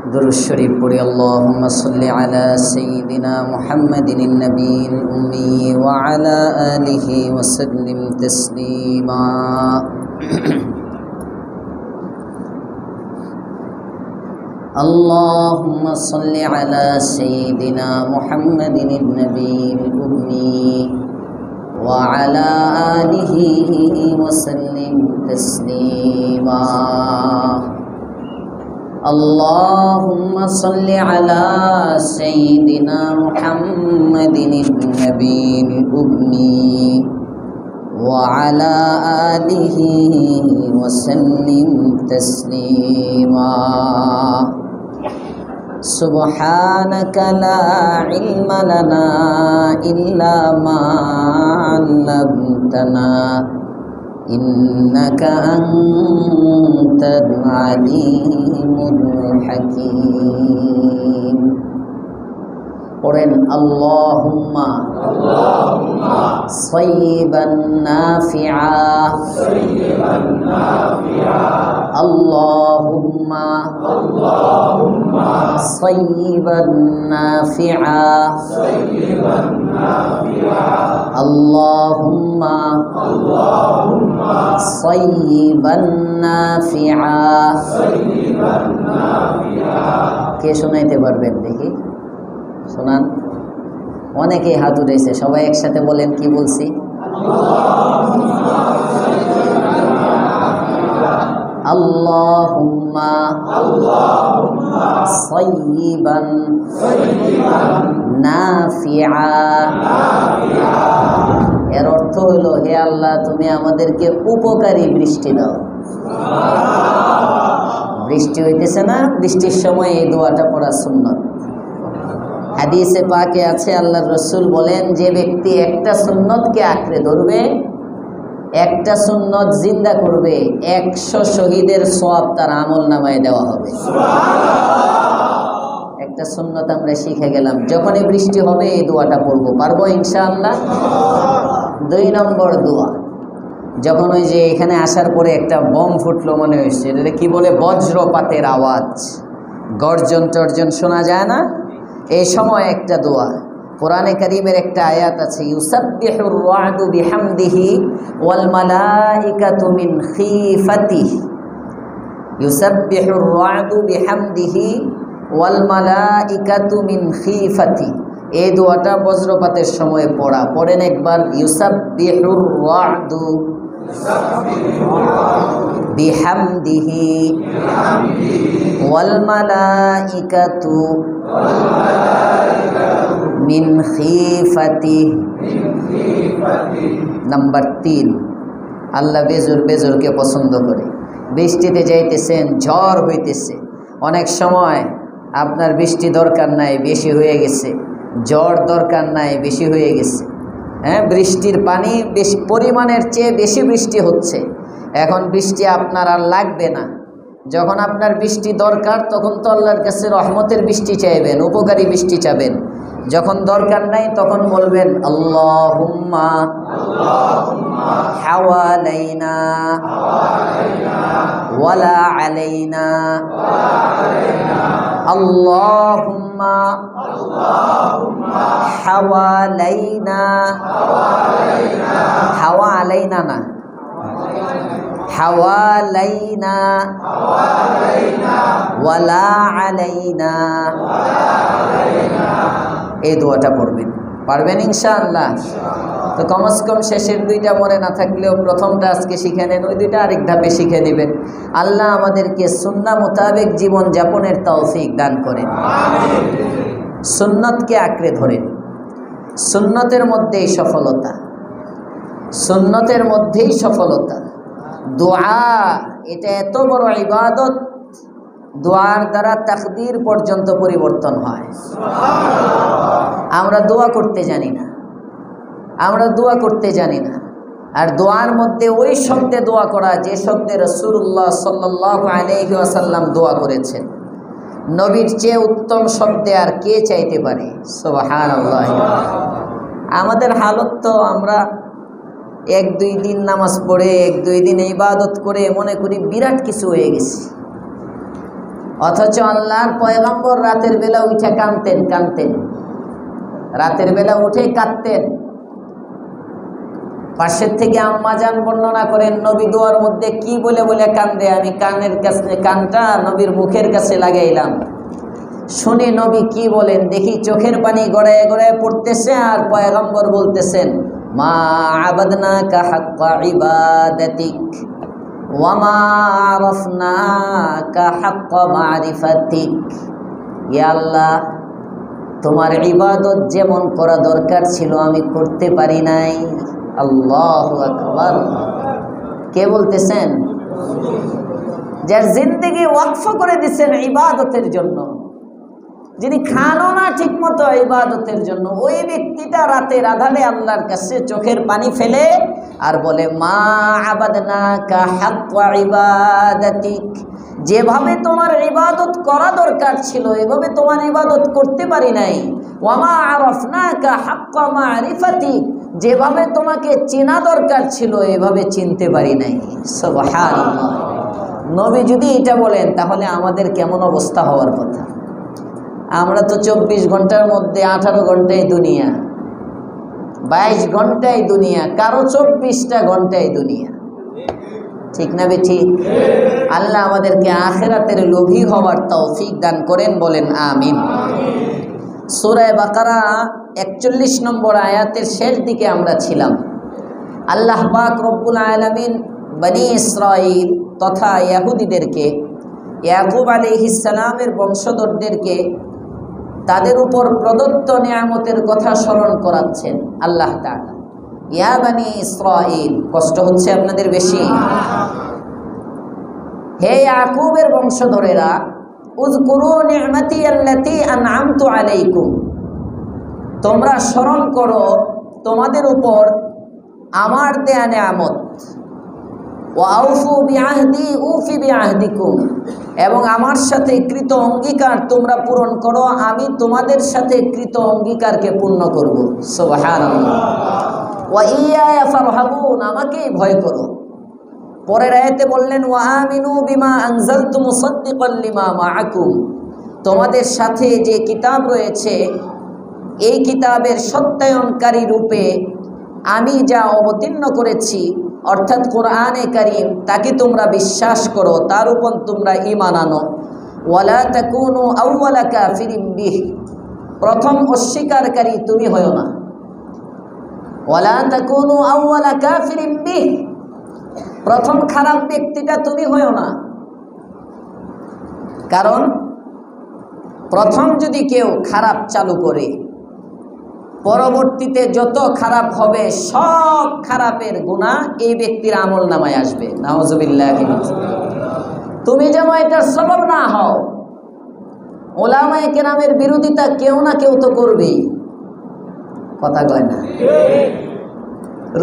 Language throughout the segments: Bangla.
दुरूद शरीफ पढ़ी अल्लाहुम्मा सल्लि अला सय्यिदिना मुहम्मदिन नबील उम्मी व अला आलिहि व सल्लिम तस्लीमा। अल्लाहुम्मा सल्लि अला सय्यिदिना मुहम्मदिन नबील उम्मी व अला आलिहि व सल्लिम तस्लीमा। अल्लाहुम्मा सल्लि अला सय्यिदिना मुहम्मदिन नबील उम्मी व अला आलिहि व सल्लिम तस्लीमा। सुब्हानक ला इल्म लना इल्ला मा अल्लमतना इन्नका अंतल अलीमुल हकीम। पढ़ेन अल्लाहुम्मा सय्यिबान नाफिआ अल्लाहुम्मा सय्यिबान नाफिआ अल्लाहुम्मा सय्यिबान नाफिआ। কে শোনাইতে পারবেন দেখি? শোনান। অনেকে হাত উঠেছে, সবাই একসাথে বলেন, কি বলছি? আল্লাহুম্মা সায়্যিবান নাফিআ। এর অর্থ হলো, হে আল্লাহ, তুমি আমাদেরকে উপকারী বৃষ্টি দাও। বৃষ্টি হইতেছে না, বৃষ্টির সময় এই দোয়াটা পড়া সুন্নাত। হাদিসে পাকে আছে, আল্লাহর রাসূল বলেন, যে ব্যক্তি একটা সুন্নতকে আঁকড়ে ধরবে, একটা সুন্নত জিন্দা করবে, 100 শহীদের সওয়াব তার আমলনামায় দেওয়া হবে। একটা সুন্নত আমরা শিখে গেলাম, যখনই বৃষ্টি হবে এই দোয়াটা পড়বো, পারবো ইনশাআল্লাহ। 2 নম্বর দোয়া, যখন ওই যে এখানে আসার পরে একটা বম ফুটলো মনে হয়েছে, এটা কি বলে, বজ্রপাতের আওয়াজ, গর্জন টর্জন শোনা যায় না, এই সময় একটা দোয়া। কোরআনে কারীমের একটা আয়াত আছে, ইউসাব্বিহুর রা'দু বিহামদিহি ওয়াল মালাইকাতু মিন খিফাতিহি। ইউসাব্বিহুর রা'দু বিহামদিহি ওয়াল মালাইকাতু মিন খিফাতিহি। এই দোয়াটা বজ্রপাতের সময় পড়া। পড়েন একবার, ইউসাব্বিহুর রা'দু বিহামদিহি ওয়াল মালাইকাতু মিন খিফাতিহি। নাম্বার 3, আল্লাহ বেজোরকে পছন্দ করে। বৃষ্টিতে যাইতেছেন, ঝড় হইতেছে, অনেক সময় আপনার বৃষ্টি দরকার নাই, বেশি হয়ে গেছে, ঝড় দরকার নাই, বেশি হয়ে গেছে। হ্যাঁ, বৃষ্টির পানি বেশি পরিমাণের চেয়ে বেশি বৃষ্টি হচ্ছে, এখন বৃষ্টি আপনার আর লাগবে না। যখন আপনার বৃষ্টি দরকার, তখন তো আল্লাহর কাছে রহমতের বৃষ্টি চাইবেন, উপকারী বৃষ্টি চাইবেন। যখন দরকার নাই, তখন বলবেন আল্লাহুম্মা হাওয়ালাইনা ওয়ালা আলাইনা। আল্লাহুম্মা হাওয়ালাইনা, হাওয়া আলাইনা না, হাওয়ালাইনা ওয়ালা আলাইনা। এই দোয়াটা পড়বেন, পারবেন ইনশাআল্লাহ? তো কমসে কম শেষের 2টা মনে না থাকলেও প্রথমটা আজকে শিখে নেন, ওই 2টা আরেক ধাপে শিখে নেবেন। আল্লাহ আমাদেরকে সুন্নাহ মোতাবেক জীবন যাপনের তৌফিক দান করেন। সুন্নতকে আঁকড়ে ধরেন, সুন্নতের মধ্যেই সফলতা, সুন্নতের মধ্যেই সফলতা। দোয়া এটা এত বড় ইবাদত, দোয়ার দ্বারা তাকদীর পর্যন্ত পরিবর্তন হয়। আমরা দোয়া করতে জানি না, আমরা দোয়া করতে জানি না। আর দোয়ার মধ্যে ওই শব্দে দোয়া করা, যে শব্দে রাসূলুল্লাহ সাল্লাল্লাহু আলাইহি ওয়াসাল্লাম দোয়া করেছেন, নবীর চেয়ে উত্তম শব্দে আর কে চাইতে পারে? সুবহানাল্লাহ। আমাদের হালত তো আমরা এক দুই দিন নামাজ পড়ে এক দুই দিন ইবাদত করে মনে করি বিরাট কিছু হয়ে গেছে। অথচ আল্লাহর পয়গম্বর রাতের বেলা উঠে কাঁদতেন, রাতের বেলা উঠে কাঁদতেন। পাশের থেকে আম্মাজান বর্ণনা করেন নবী দোয়ার মধ্যে কি বলে বলে কান্দে, আমি কানটা নবীর মুখের কাছে লাগাইলাম, শুনে নবী কি বলেন দেখি। চোখের পানি গড়ায় গড়ায় পড়তেছে আর পয়গম্বর বলতেছেন, মা আবাদনাকা হাক্কা ইবাদাতিক ওয়া মা আরাফনাকা হাক্কা মারিফাতিক। ইয়া আল্লাহ, তোমার ইবাদত যেমন করা দরকার ছিল আমি করতে পারি নাই। আল্লাহু আকবার। কে বলতেছেন? যার জিন্দেগি ওয়াকফ করে দিচ্ছেন ইবাদতের জন্য, যিনি খানও না ঠিক মতো ইবাদতের জন্য, ওই ব্যক্তিটা রাতের আধারে আল্লাহর কাছে চোখের পানি ফেলে আর বলে, মা আবাদনাকা হাক্কা ইবাদাতিক, যেভাবে তোমার ইবাদত করা দরকার ছিল এভাবে তোমার ইবাদত করতে পারি নাই। ওয়া মা আরাফনাকা হাক্কা মারিফাতিক, যেভাবে তোমাকে চেনা দরকার ছিল এভাবে চিনতে পারি নাই। সুবহানাল্লাহ। নবী যদি এটা বলেন তাহলে আমাদের কেমন অবস্থা হওয়ার কথা? আমরা তো 24 ঘন্টার মধ্যে 18 ঘন্টায় দুনিয়া, 22 ঘন্টায় দুনিয়া, কারো 24টা ঘন্টায় দুনিয়া। ঠিক না ঠিক? আল্লাহ আমাদেরকে আখিরাতের লোভী হওয়ার তৌফিক দান করেন, বলেন আমিন। সূরা বাকারা 41 নম্বর আয়াতের শেষ দিকে আমরা ছিলাম। আল্লাহ পাক রব্বুল আলামিন বনি ইসরাইল তথা ইহুদিদেরকে, ইয়াকুব আলাইহিস সালামের বংশধরদেরকে তাদের উপর প্রদত্ত নিয়ামতের কথা স্মরণ করাচ্ছেন আল্লাহ তাআলা। ইয়া বনি ইসরাইল, কষ্ট হচ্ছে আপনাদের বেশি? হে ইয়াকুবের বংশধরেরা, উযকুরু নি'মাতি আল্লাতী আন'আমতু আলাইকুম, তোমরা স্মরণ করো তোমাদের উপর আমার দেয়া নিয়ামত। ওয়া আউফু বিআহদি উফি বিআহদিকুম, এবং আমার সাথে কৃত অঙ্গীকার তোমরা পূরণ করো, আমি তোমাদের সাথে কৃত অঙ্গীকারকে পূর্ণ করব। সুবহানাল্লাহ। ওয়া ইয়া ফারহাবুন, আমাকেই ভয় করো। পরের আয়াতে বললেন, ওয়া আমিনু বিমা আনজালতু মুসাদ্দিকাল লিমা মাআকুম, তোমাদের সাথে যে কিতাব রয়েছে এই কিতাবের সত্যায়নকারী রূপে আমি যা অবতীর্ণ করেছি অর্থাৎ কোরআনে কারীম, তাকে তোমরা বিশ্বাস করো, তার উপর তোমরা ঈমান আনো। ওয়ালা তাকুনু আউওয়ালা কাফিরিন বিহি, প্রথম অস্বীকারী তুমি হয়ো না। ওয়ালা তাকুনু আউওয়ালা কাফিরিন বিহি, প্রথম খারাপ ব্যক্তিটা তুমি হয়ো না। কারণ প্রথম যদি কেউ খারাপ চালু করে, পরবর্তীতে যত খারাপ হবে সব খারাপের গুনাহ এই ব্যক্তির আমল নামায় আসবে। নাউজুবিল্লাহ। তুমি যেন এটার সবব না হও। উলামায়ে কেরামের বিরোধিতা কেউ না কেউ তো করবেই, কথা কয় না?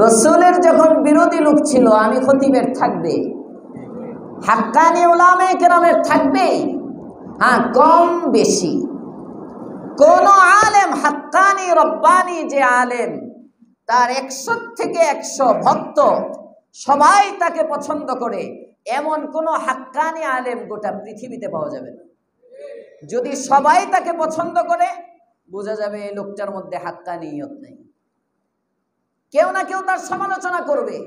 রাসূলের যখন বিরোধী লোক ছিল, আমি খতিবের থাকবে, হাক্কানি উলামায়ে কেরামের থাকবে। হ্যাঁ, কম বেশি কোন আলেম হাক্কানি রব্বানি যে আলেম, তার 100 থেকে 100 ভক্ত সবাই তাকে পছন্দ করে, এমন কোন হাক্কানি আলেম গোটা পৃথিবীতে পাওয়া যাবে না। যদি সবাই তাকে পছন্দ করে, বোঝা যাবে এই লোকটার মধ্যে হাক্কানিয়ত নেই। কেউ না কেউ তার সমালোচনা করবে,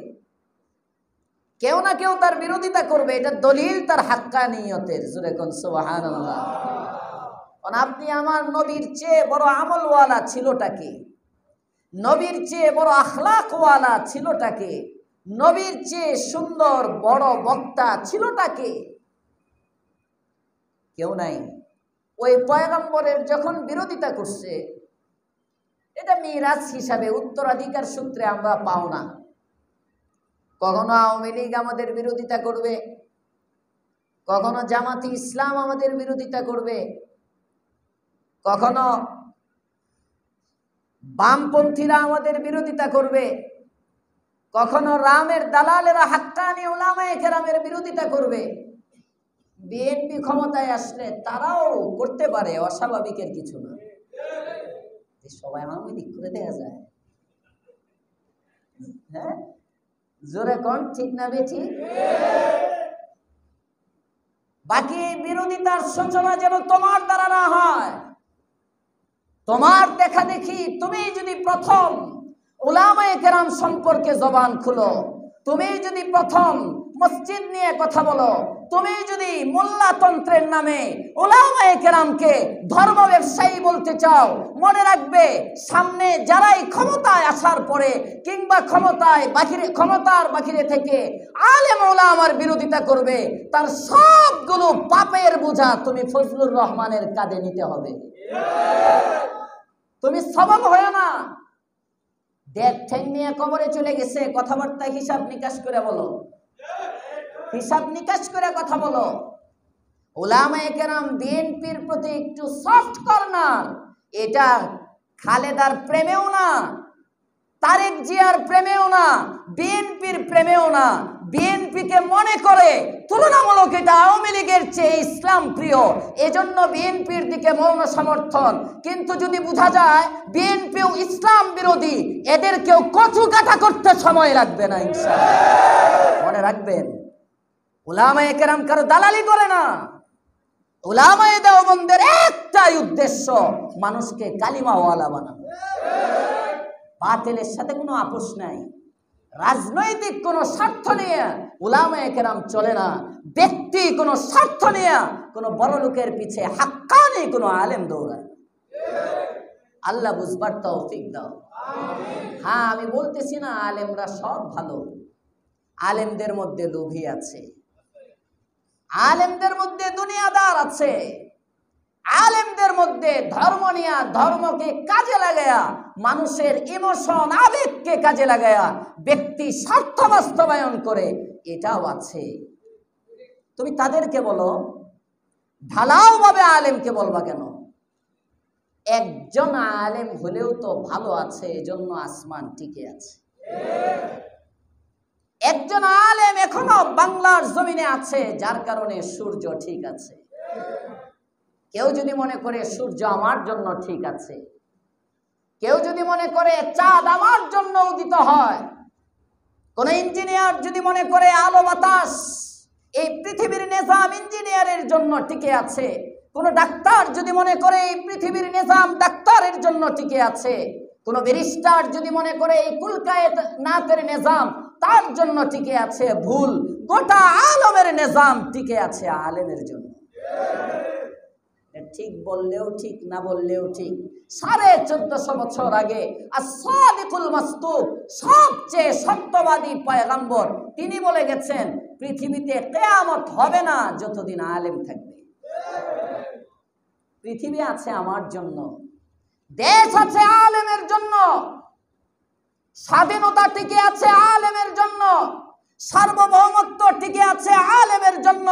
কেউ না কেউ তার বিরোধিতা করবে, এটা দলিল তার হাক্কানিয়তের। জোরে কোন সুবহানাল্লাহ। আপনি আমার নবীর চেয়ে বড় আমলওয়ালা ছিলটাকে, নবীর চেয়ে বড় আখলাকওয়ালা ছিলটাকে, নবীর চেয়ে সুন্দর বড় বক্তা ছিলটাকে? কেউ নাই। ওই পয়গম্বরের যখন বিরোধিতা করছে, এটা মিরাজ হিসাবে উত্তরাধিকার সূত্রে আমরা পাও না। কখনো আওয়ামী লীগ আমাদের বিরোধিতা করবে, কখনো জামাতি ইসলাম আমাদের বিরোধিতা করবে, কখনো বামপন্থীরা আমাদের বিরোধিতা করবে, কখনো রামের দালালেরা হাক্কানি উলামায়ে কেরামের বিরোধিতা করবে। বিএনপি ক্ষমতায় আসলে তারাও করতে পারে, অস্বাভাবিকের কিছু না। সবাই আওয়ামী লীগ করে দেয়া যায়? হ্যাঁ, জোরে কোন ঠিক না বেঠি? বাকি বিরোধিতার সূচনা যেন তোমার দ্বারা না হয়। তোমার দেখা দেখি তুমি যদি প্রথম উলামায়ে কেরাম সম্পর্কে জবান খুলো, তুমি যদি প্রথম মসজিদ নিয়ে কথা বলো, তুমি যদি মোল্লাতন্ত্রের নামে উলামায়ে কেরামকে ধর্ম ব্যবসায়ী বলতে চাও, মনে রাখবে সামনে যারাই ক্ষমতায় আসার পরে কিংবা ক্ষমতার বাহিরে থেকে আলেম উলামার বিরোধিতা করবে, তার সবগুলো পাপের বোঝা তুমি ফজলুর রহমানের কাঁধে নিতে হবে। তুমি সবল হয় না। দেড় ঠ্যাং নিয়ে কবরে চলে গেছে, কথাবার্তা হিসাব নিকাশ করে বলো, হিসাব নিকাশ করে কথা বলো। উলামায়ে কেরাম বিএনপির প্রতি একটু সফট কর্নার, এটা খালেদার প্রেমেও না, তারেক জিয়ার প্রেমেও না, বিএনপির প্রেমেও না। বিএনপিকে মনে করে তুলনামূলক এটা আওয়ামী লীগের চেয়ে ইসলাম প্রিয়, এজন্য বিএনপির দিকে মৌন সমর্থন। কিন্তু যদি বোঝা যায় বিএনপিও ইসলাম বিরোধী, এদেরকেও কচু কাটা করতে সময় লাগবে না ইনশাআল্লাহ। মনে রাখবেন, উলামায়ে কেরাম কারো দালালি করে না। উলামায়ে দেওবন্দের একটাই উদ্দেশ্য, মানুষকে কালিমাওয়ালা বানানো। বাতিলের সাথে কোনো আপোষ নাই। রাজনৈতিক কোনো স্বার্থ নিয়ে উলামায়ে কেরাম চলে না। ব্যক্তি কোনো স্বার্থ নিয়ে কোনো বড় লোকের পিছে হাক্কানি কোনো আলেম দৌড়ায়। আল্লাহ বুঝবার তৌফিক দাও। হ্যাঁ, আমি বলতেছি না আলেমরা সব ভালো। আলেমদের মধ্যে লোভী আছে, আলেমদের মধ্যে দুনিয়াদার আছে, আলেমদের মধ্যে ধর্ম নিয়া, ধর্মকে কাজে লাগায়া, মানুষের ইমোশন আবেগকে কাজে লাগায়া ব্যক্তি স্বার্থ বাস্তবায়ন করে, এটাও আছে। তুমি তাদেরকে বলো, ঢালাও ভাবে আলেমকে বলবা কেন? একজন আলেম হলেও তো ভালো আছে, এজন্য আসমান টিকে আছে। একজন আলেম এখনো বাংলার জমিনে আছে, যার কারণে সূর্য ঠিক আছে। কেউ যদি মনে করে সূর্য আমার জন্য ঠিক আছে, কেউ যদি মনে করে চাঁদ আমার জন্য উদিত হয়, কোন ইঞ্জিনিয়ার যদি মনে করে আলো বাতাস এই পৃথিবীর নিজাম ইঞ্জিনিয়ারের জন্য টিকে আছে, কোন ডাক্তার যদি মনে করে এই পৃথিবীর নিজাম ডাক্তারের জন্য টিকে আছে, কোন ব্যারিস্টার যদি মনে করে এই কুলকায়েনাতের নিজাম তার জন্য টিকে আছে, ভুল। গোটা আলমের নিজাম টিকে আছে আলেমের জন্য। ঠিক বললেও ঠিক, না বললেও ঠিক। 1450 বছর আগে as-সাদিকুল মাসদুক, সবচেয়ে সত্যবাদী পয়গম্বর, তিনি বলে গেছেন পৃথিবীতে কিয়ামত হবে না যতদিন আলেম থাকবে। পৃথিবী আছে আমার জন্য, দেশ আছে আলেমের জন্য, স্বাধীনতা টিকে আছে আলেমের জন্য, সার্বভৌমত্ব টিকে আছে আলেমের জন্য।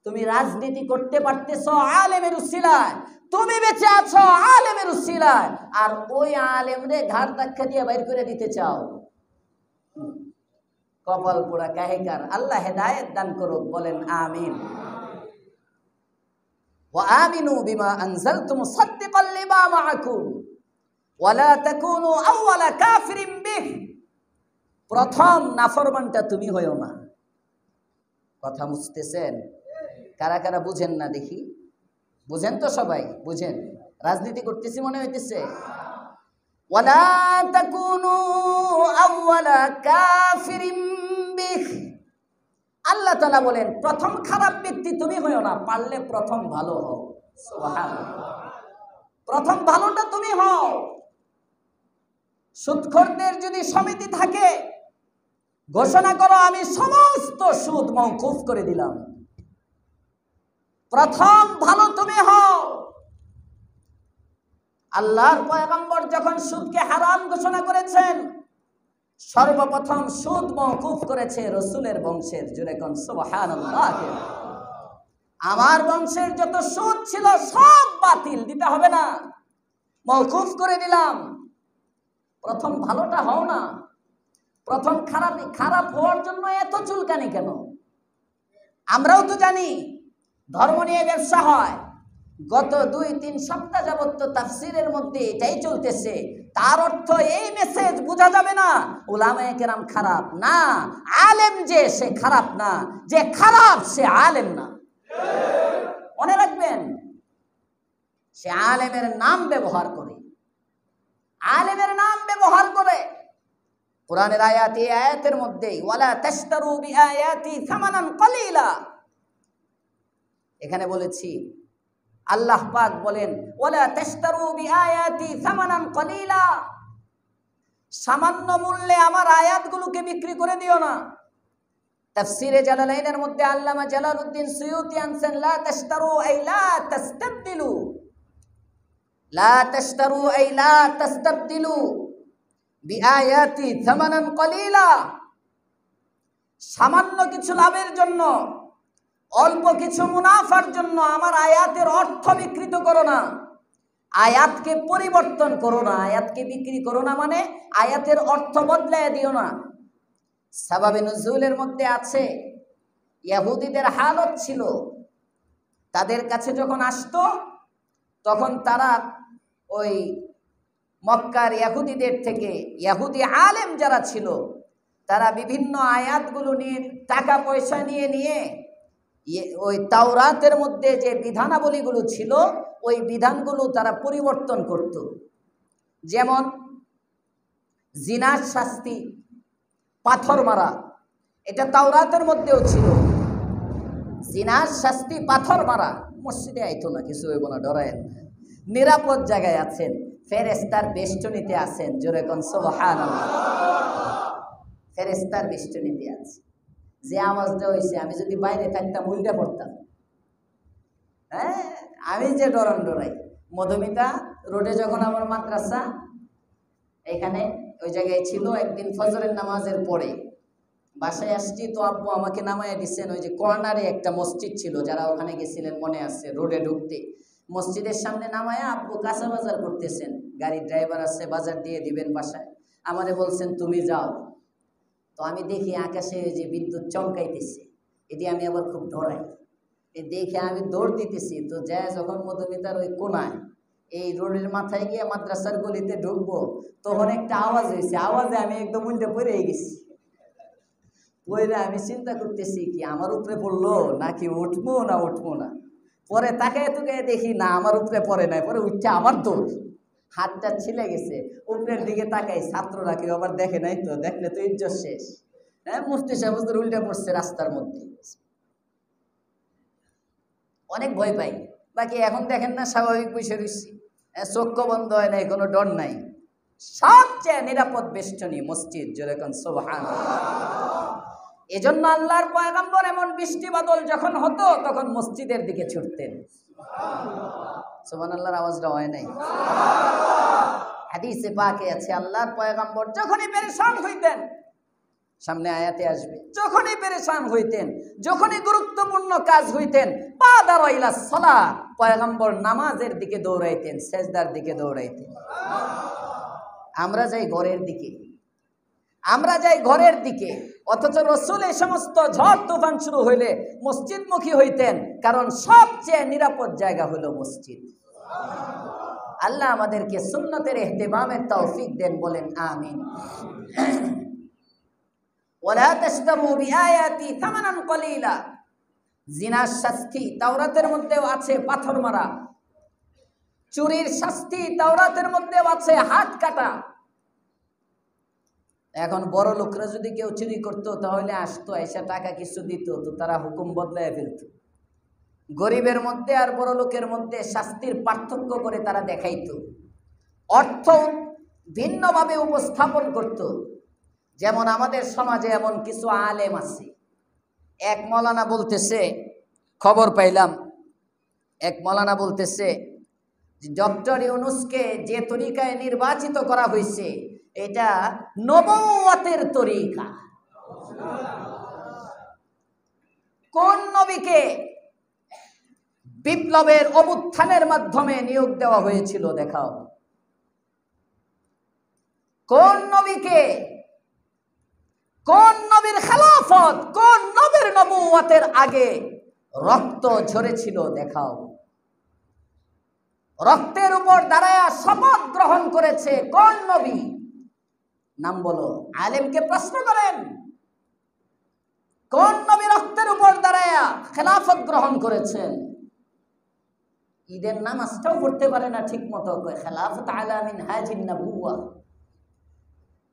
তুমি রাজনীতি করতে পারতেছো আলেমের উসিলায়, তুমি বেঁচে আছো আলেমের উসিলায়, আর ওই আলেমরে ঘাড় ধাক্কা দিয়ে বাইর করে দিতে চাও। কপাল পোড়া কাহিকার। আল্লাহ হেদায়েত দান করুক, বলেন আমিন। ওয়া আমিনু বিমা আনজালতু মুসাদ্দিকাল লিমা মাআকুম ওয়া লা তাকুনু আউওয়ালা কাফিরিন বিহ। প্রথম নাফরমানটা তুমি হইও না। কথা বুঝতেছেন? কারা কারা বুঝেন না দেখি? বুঝেন তো সবাই? বুঝেন? রাজনীতি করতেছি মনে হইতেছে? ওয়ালা তাকুনু আউওয়ালা কাফিরিন বিহ। আল্লাহ তাআলা বলেন প্রথম খারাপ ব্যক্তি তুমি হইও না, পারলে প্রথম ভালো হও। সুবহানাল্লাহ। প্রথম ভালোটা তুমি হও। সুদখোরদের যদি সমিতি থাকে, ঘোষণা করো আমি সমস্ত সুদ মওকুফ করে দিলাম। প্রথম ভালো তুমি হও। আল্লাহর পয়গম্বর যখন সুদকে হারাম ঘোষণা করেছেন, সর্বপ্রথম সুদ মওকুফ করেছে রাসূলের বংশের। জোরে কোন সুবহানাল্লাহ। আমার বংশের যত সুদ ছিল সব বাতিল, দিতে হবে না, মওকুফ করে দিলাম। প্রথম ভালোটা হও না। প্রথম খারাপ হওয়ার জন্য এত চুলকানি কেন? আমরাও তো জানি ধর্ম নিয়ে ব্যবসা হয়, গত 2-3 সপ্তাহ যাবত তো তাফসীরের মধ্যে এটাই চলতেছে। তার অর্থ এই মেসেজ বোঝা যাবে না উলামায়ে কেরাম খারাপ না, আলেম যে সে খারাপ না, যে খারাপ সে আলেম না। মনে রাখবেন, সে আলেমের নাম ব্যবহার করে, আলেমের নাম ব্যবহার করে। কোরআনের আয়াতের মধ্যে ওয়ালা তাশতারু বিআয়াতি সামানান কলিলা, এখানে বলেছি আল্লাহ পাক বলেন ওয়ালা তাশতারু বিআয়াতি সামানান কলিলা, সামান্য মূল্যে আমার আয়াতগুলোকে বিক্রি করে দিও না। তাফসীরে জালালাইনের মধ্যে আল্লামা জালালউদ্দিন সুয়ুতী আনছেন লা তাশতারু আই লা তাস্তাবদিলু, লা তাশতারু আই লা তাস্তাবদিলু বিআয়াতি সামানান কলিলা, সামান্য কিছু লাভের জন্য, অল্প কিছু মুনাফার জন্য আমার আয়াতের অর্থ বিকৃত করো না, আয়াতকে পরিবর্তন করো না, আয়াতকে বিক্রি করো না, মানে আয়াতের অর্থ বদলায় দিও না। সাবাবে নুজুলের মধ্যে আছে ইহুদিদের হালত ছিল, তাদের কাছে যখন আসতো তখন তারা ওই মক্কার ইহুদিদের থেকে, ইহুদি আলেম যারা ছিল তারা বিভিন্ন আয়াতগুলো নিয়ে টাকা পয়সা নিয়ে নিয়ে ওই তাওরাতের মধ্যে যে বিধানাবলীগুলো ছিল ওই বিধানগুলো তারা পরিবর্তন করত। যেমন জিনার শাস্তি পাথর মারা, এটা তাওরাতের মধ্যেও ছিল। জিনার শাস্তি পাথর মারা, মসজিদে আইতো না, কিছু হইব না, ডরায়েন, নিরাপদ জায়গায় আছেন, ফেরেশতার বেষ্টনীতে আছেন, জোরে কোন সুবহানাল্লাহ। ফেরেশতার বেষ্টনীতে আছে, যে আওয়াজটা হয়েছে আমি যদি বাইরে থাকতাম উল্টে পড়তাম। হ্যাঁ, আমি যে ডরাই। মধুমিতা রোডে যখন আমার মাদ্রাসা, এখানে ওই জায়গায় ছিল, একদিন ফজরের নামাজের পরে বাসায় আসছি, তো আব্বু আমাকে নামায় দিচ্ছেন, ওই যে কর্নারে একটা মসজিদ ছিল, যারা ওখানে গেছিলেন মনে আছে, রোডে ঢুকতে মসজিদের সামনে নামায় আব্বু কাঁচা বাজার করতেছেন, গাড়ির ড্রাইভার আছে, বাজার দিয়ে দিবেন বাসায়, আমারে বলছেন তুমি যাও। তো আমি দেখি আকাশে যে বিদ্যুৎ চমকাইতেছে, এটি আমি আবার খুব ডরাই, দেখে আমি দৌড় দিতেছি। তো যায় যখন মধুমিতার ওই কোনায় এই রোডের মাথায় গিয়ে মাদ্রাসার গলিতে ঢুকবো, তখন একটা আওয়াজ হয়েছে, আওয়াজে আমি একদম উল্টে পড়ে গেছি। পড়ে আমি চিন্তা করতেছি কি আমার উপরে পড়লো নাকি উঠবো না। পরে তাকায় দেখি না আমার উপরে পড়ে নাই, পরে উঠছে আবার দৌড়, হাতটা ছিলে গেছে, উপরের দিকে তাকাই, ছাত্ররা কেউ আবার দেখে নাই, তো দেখলে তো ইজ্জত শেষ। হ্যাঁ, মুফতি সাহেব উল্টে পড়ছে রাস্তার মধ্যে, অনেক ভয় পাই। বাকি এখন দেখেন না, স্বাভাবিক বসে রয়েছি, চক্ষু বন্ধ হয় নাই, কোনো ডর নাই। সবচেয়ে নিরাপদ বেষ্টনী মসজিদ, যেরকম সুবহানাল্লাহ। এজন্য আল্লাহর পয়গম্বর এমন বৃষ্টি বাদল যখন হতো তখন মসজিদের দিকে ছুটতেন। সুবহানাল্লাহর আওয়াজটা হয় নাই? হাদিসে পাকে আছে আল্লাহর পয়গম্বর যখনই পেরেশান হইতেন, সামনে আয়াতে আসবে, যখনই পেরেশান হইতেন, যখনই গুরুত্বপূর্ণ কাজ হইতেন, বাদারা ইলা সালাহ, পয়গম্বর নামাজের দিকে দৌড়াইতেন, সেজদার দিকে দৌড়াইতেন। আমরা যাই ঘরের দিকে, অথচ রাসূল এই সমস্ত ঝড় তুফান শুরু হইলে মসজিদমুখী হইতেন, কারণ সবচেয়ে নিরাপদ জায়গা হলো মসজিদ। আল্লাহ আমাদেরকে সুন্নতের ইহতিমামের তৌফিক দেন, বলেন আমিন। ওয়ালা তাশতারু বিআয়াতি সামানান কলিলা, জিনার শাস্তি তাওরাতের মধ্যেও আছে পাথর মারা, চুরির শাস্তি তাওরাতের মধ্যেও আছে হাত কাটা। এখন বড় লোকরা যদি কেউ চুরি করতো তাহলে আসতো, এসে টাকা কিছু দিত, তো তারা হুকুম বদলায় ফেলত। গরিবের মধ্যে আর বড় লোকের মধ্যে শাস্তির পার্থক্য করে তারা দেখাইতো, অর্থ ভিন্নভাবে উপস্থাপন করত। যেমন আমাদের সমাজে এমন কিছু আলেম আছে, এক মৌলানা বলতেছে, খবর পাইলাম, এক মৌলানা বলতেছে ডক্টর ইউনূসকে যে তরিকায় নির্বাচিত করা হয়েছে এটা নবুয়তের তরিকা। কোন নবীকে বিপ্লবের অভ্যুত্থানের মাধ্যমে নিয়োগ দেওয়া হয়েছিল দেখাও? কোন নবীকে, কোন নবীর খেলাফত, কোন নবীর নবুয়তের আগে রক্ত ঝরেছিল দেখাও? রক্তের উপর দাঁড়ায়া শপথ গ্রহণ করেছে কোন নবী? নাম বলো। আলেমকে প্রশ্ন করেন, কোন নবী রক্তের উপর দাঁড়ায়া খেলাফত গ্রহণ করেছেন? ঈদের নামাজটাও পড়তে পারে না ঠিক মতো। খেলাফত আলা মিন হাজিন নবুওয়া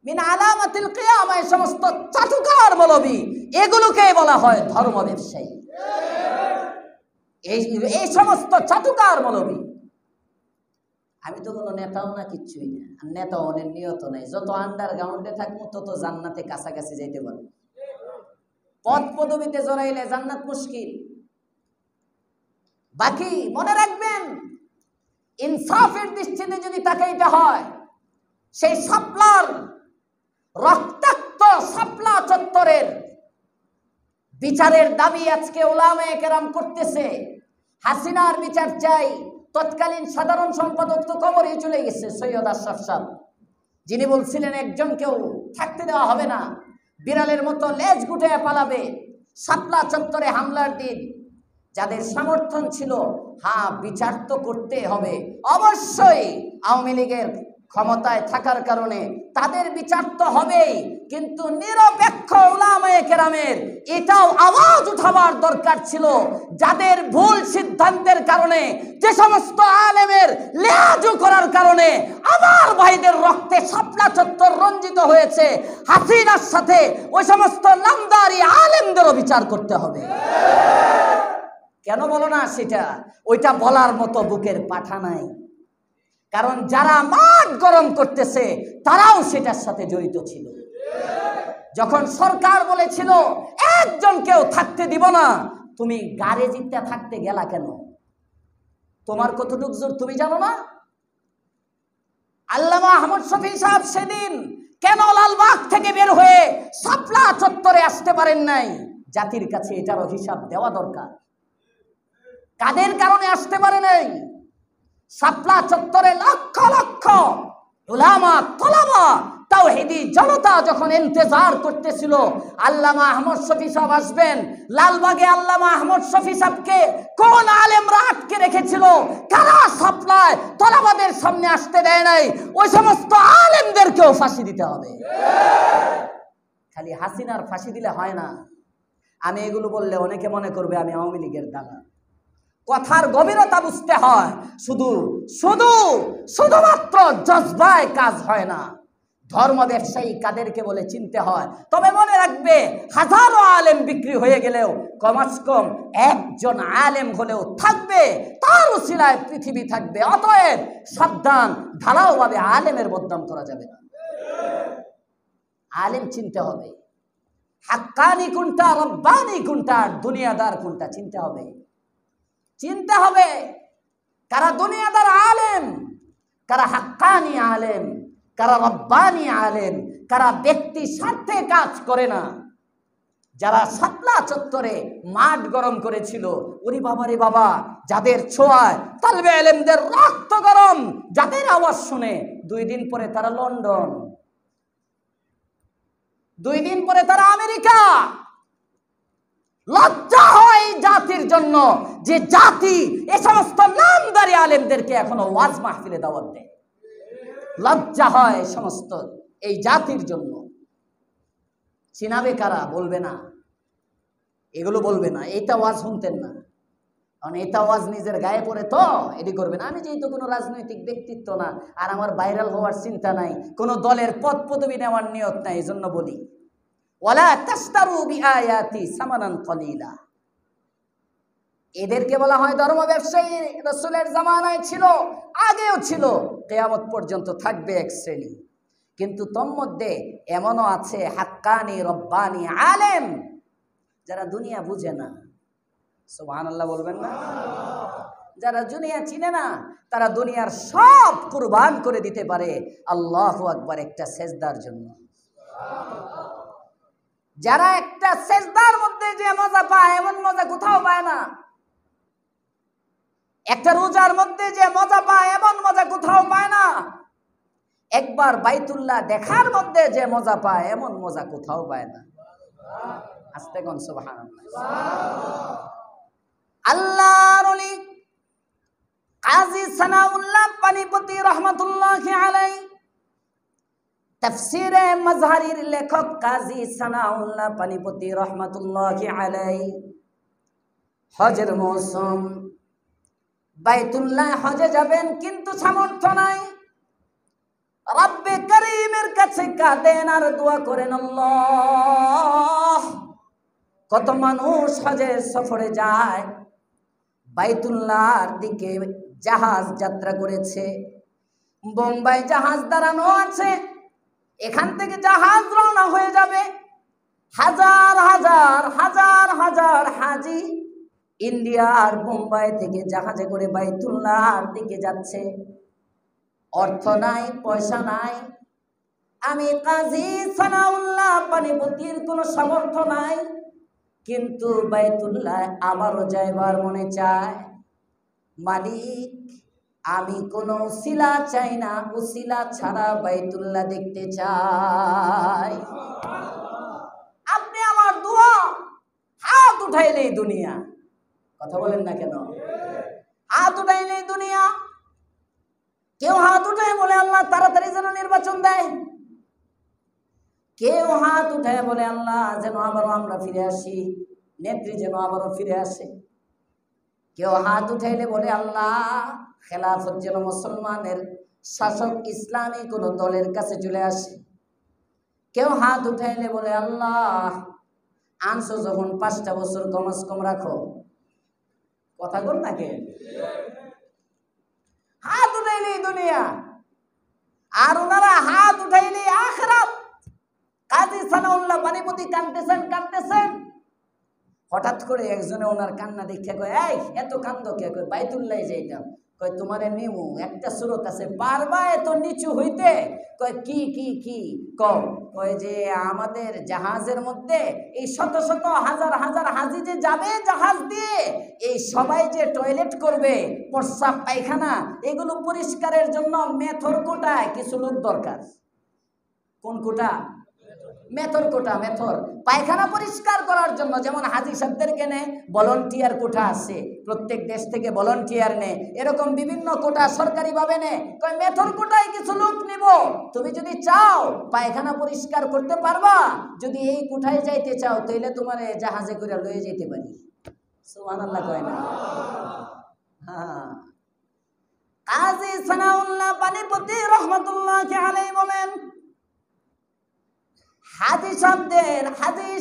মিন আলামাতিল কিয়ামা। এই সমস্ত চাটুকার মৌলবী, এগুলোকে বলা হয় ধর্ম ব্যবসায়ী। এই সমস্ত চাটুকার মৌলবী। আমি তো কোনো নেতাও না, কিচ্ছুই না। আর নেতা অনেক নিয়ত নাই। যত আন্ডারগ্রাউন্ডে থাকবো তত জান্নাতে কাছাকাছি যাইতে পারবো। পদ পদবিতে জড়াইলে জান্নাত মুশকিল। বাকি মনে রাখবেন, ইনসাফের দৃষ্টিতে যদি তাকাইতে হয়, সেই শাপলার রক্তাক্ত শাপলা চত্বরের বিচারের দাবি আজকে উলামায়ে কেরাম করতেছে। হাসিনার বিচার চাই। তৎকালীন সাধারণ সম্পাদক তো কবরে চলে গেছে, সৈয়দ আশরাফ সাহেব, যিনি বলছিলেন একজনকেও থাকতে দেওয়া হবে না, বিড়ালের মতো লেজ গুটিয়ে পালাবে। শাপলা চত্বরে হামলার দিন যাদের সমর্থন ছিল, হ্যাঁ বিচার তো করতে হবে অবশ্যই, আওয়ামী লীগের ক্ষমতায় থাকার কারণে তাদের বিচার তো হবেই, কিন্তু নিরপেক্ষ উলামায়ে কেরামের এটাও আওয়াজ উঠাবার দরকার ছিল, যাদের ভুল সিদ্ধান্তের কারণে, যে সমস্ত আলেমের লেয়াজু করার কারণে আমার ভাইদের রক্তে শাপলা চত্বর রঞ্জিত হয়েছে, হাসিনার সাথে ওই সমস্ত নামদারি আলেমদেরও বিচার করতে হবে। কেন বলো না সেটা? ওইটা বলার মতো বুকের পাঠা নাই। কারণ যারা মাঠ গরম করতেছে তারাও সেটার সাথে জড়িত ছিল। যখন সরকার বলেছিল একজনকেও থাকতে দিব না, তুমি গাড়ি জিততে থাকতে গেলা কেন? তোমার কতটুক জোর তুমি জানো না? আল্লামা আহমদ শফী সাহেব সেদিন কেন লালবাগ থেকে বের হয়ে শাপলা চত্বরে আসতে পারেন নাই? জাতির কাছে এটারও হিসাব দেওয়া দরকার। কাদের কারণে আসতে পারে নাই? শাপলা চত্বরে লক্ষ লক্ষ উলামা তলাবা তাওহীদি জনতা যখন ইন্তজার করতেছিল আল্লামা আহমদ শফী সাহেব আসবেন, লালবাগে আল্লামা আহমদ শফী সাহেবকে কোন আলেমরা আটকে রেখেছিল? কারা শাপলায় তলাবাদের সামনে আসতে দেয় নাই? ওই সমস্ত আলেমদেরকেও ফাঁসি দিতে হবে। খালি হাসিনার ফাঁসি দিলে হয় না। আমি এগুলো বললে অনেকে মনে করবে আমি আওয়ামী লীগের দালাল। কথার গভীরতা বুঝতে হয়। শুধুমাত্র জজবায় কাজ হয় না। ধর্ম ব্যবসায়ী কাদেরকে বলে চিনতে হয়। তবে মনে রাখবে, হাজারো আলেম বিক্রি হয়ে গেলেও কমাস কম একজন আলেম হলেও থাকবে, তার উসিলায় পৃথিবী থাকবে। অতএব সাবধান, ঢালাওভাবে আলেমের বদনাম করা যাবে না। আলেম চিনতে হবে, হাক্কানি কোনটা, রব্বানি কোনটা, দুনিয়াদার কোনটা চিনতে হবে। চিনতে হবে কারা দুনিয়াদার আলেম, কারা হাক্কানি আলেম, কারা রব্বানি আলেম, কারা ব্যক্তি স্বার্থে কাজ করে না। যারা শাপলা চত্বরে মাঠ গরম করেছিল, ওরে বাবা রে বাবা, যাদের ছোঁয়ায় তালবে ইলমদের রক্ত গরম, যাদের আওয়াজ শুনে 2 দিন পরে তারা লন্ডন, 2 দিন পরে তারা আমেরিকা। লজ্জা হয় জাতির জন্য যে জাতি এই সমস্ত নামদারি আলেমদেরকে এখনো ওয়াজ মাহফিলে দাওয়াত দেয়। লজ্জা হয় সমস্ত এই জাতির জন্য। চিনাবে কারা? বলবে না, এগুলো বলবে না, এইটা ওয়াজ শুনতেন না, কারণ এটা ওয়াজ নিজের গায়ে পড়ে তো এটি করবে না। আমি যেহেতু কোনো রাজনৈতিক ব্যক্তিত্ব না, আর আমার ভাইরাল হওয়ার চিন্তা নাই, কোনো দলের পদ পদবি নেওয়ার নিয়ত নাই, এই জন্য বলি ওয়ালা তাশতারু বিআয়াতি সামানান কলিলা। এদেরকে বলা হয় ধর্ম ব্যবসায়ী। রাসূলের জামানায় ছিল, আগেও ছিল, কিয়ামত পর্যন্ত থাকবে এক শ্রেণী। কিন্তু তন্মধ্যে এমনও আছে হাক্কানি রব্বানি আলেম, যারা দুনিয়া বুঝে না। সুবহানাল্লাহ বলবেন না? যারা দুনিয়া চিনে না, তারা দুনিয়ার সব কুরবান করে দিতে পারে আল্লাহু আকবার একটা সেজদার জন্য। যারা একটা সেজদার মধ্যে যে মজা পায়, এমন মজা কোথাও পায় না। একটা রোজার মধ্যে যে মজা পায়, এমন মজা কোথাও পায় না। একবার বাইতুল্লাহ দেখার মধ্যে যে মজা পায়, এমন মজা কোথাও পায় না। আস্তে কোন সুবহানাল্লাহ। আল্লাহর ওলি কাজী সানাউল তাফসীরে মাজহারির লেখক কাজী সানাউল্লাহ পানিপতি রহমাতুল্লাহি আলাইহি হজের মৌসুম, বাইতুল্লাহ হজে যাবেন কিন্তু সামর্থ্য নাই। রব্বে করিমের কাছে কাঁদেন আর দোয়া করেন, আল্লাহ, কত মানুষ হজের সফরে যায়, বাইতুল্লাহর দিকে জাহাজ যাত্রা করেছে, বোম্বাই জাহাজ দাঁড়ানো আছে, এখান থেকে জাহাজ রওনা হয়ে যাবে, হাজার হাজার হাজার হাজার হাজি ইন্ডিয়ার বোম্বাই থেকে জাহাজে করে বাইতুল্লাহর দিকে যাচ্ছে। অর্থ নাই, পয়সা নাই, আমি কাজী সানাউল্লাহ পানিপতির কোনো সামর্থ্য নাই, কিন্তু বাইতুল্লাহ আমারও যাইবার মনে চায়। মালিক, আমি কোনো উসিলা চাই না, উসিলা ছাড়া বাইতুল্লাহ দেখতে চাই। আপনি আমার দোয়া, হাত উঠাইলেই দুনিয়া। কথা বলেন না কেন? হাত উঠাইলেই দুনিয়া। কেউ হাত উঠায় বলে আল্লাহ তাড়াতাড়ি যেন নির্বাচন দেয়, কেউ হাত উঠায় বলে আল্লাহ যেন আবারও আমরা ফিরে আসি, নেত্রী যেন আবারও ফিরে আসে। কেউ হাত উঠাইলে বলে আল্লাহ খেলাফত যেন মুসলমানের শাসক ইসলামী কোন দলের কাছে চলে আসে। কেউ হাত উঠাইলে বলে আল্লাহ আনছো যখন 5টা বছর কমাস কম রাখো। কথা বল না কে? হাত উঠাইলেই দুনিয়া, আর ওনারা হাত উঠাইলেই আখিরাত। কাজী সানাউল্লাহ পানিপতি কাঁদতেছেন। হঠাৎ করে একজনে ওনার কান্না দেখে কয়, এই এত কান্দো কে? কয় বাইতুল্লাহ যাইতাম। কয় তোমারে নিমু, একটা সুরত আছে, পারবা এত নিচু হইতে? কয় কি কি কি কম? কয় যে আমাদের জাহাজের মধ্যে এই শত শত হাজার হাজার হাজি যে যাবে জাহাজ দিয়ে, এই সবাই যে টয়লেট করবে, প্রস্রাব পায়খানা এগুলো পরিষ্কারের জন্য মেথর কোটায় কিছু লোক দরকার। কোন কোটা? মেথর কোটা। মেথর পায়খানা পরিষ্কার করার জন্য, যেমন হাজি সাহেবদেরকে নে ভলান্টিয়ার কোটা আছে, প্রত্যেক দেশ থেকে ভলান্টিয়ার নে, এরকম বিভিন্ন কোটা সরকারি ভাবে নে। কয় মেথর কোটায় কিছু লোক নিব, তুমি যদি চাও পায়খানা পরিষ্কার করতে পারবা, যদি এই কোঠায় যাইতে চাও তাইলে তোমার জাহাজে করে লয়ে যেতে পারি। সুবহানাল্লাহ কয় না? হ্যাঁ। কাজী সানাউল্লাহ পানিপতি রহমাতুল্লাহি আলাইহি বলেন, হাজি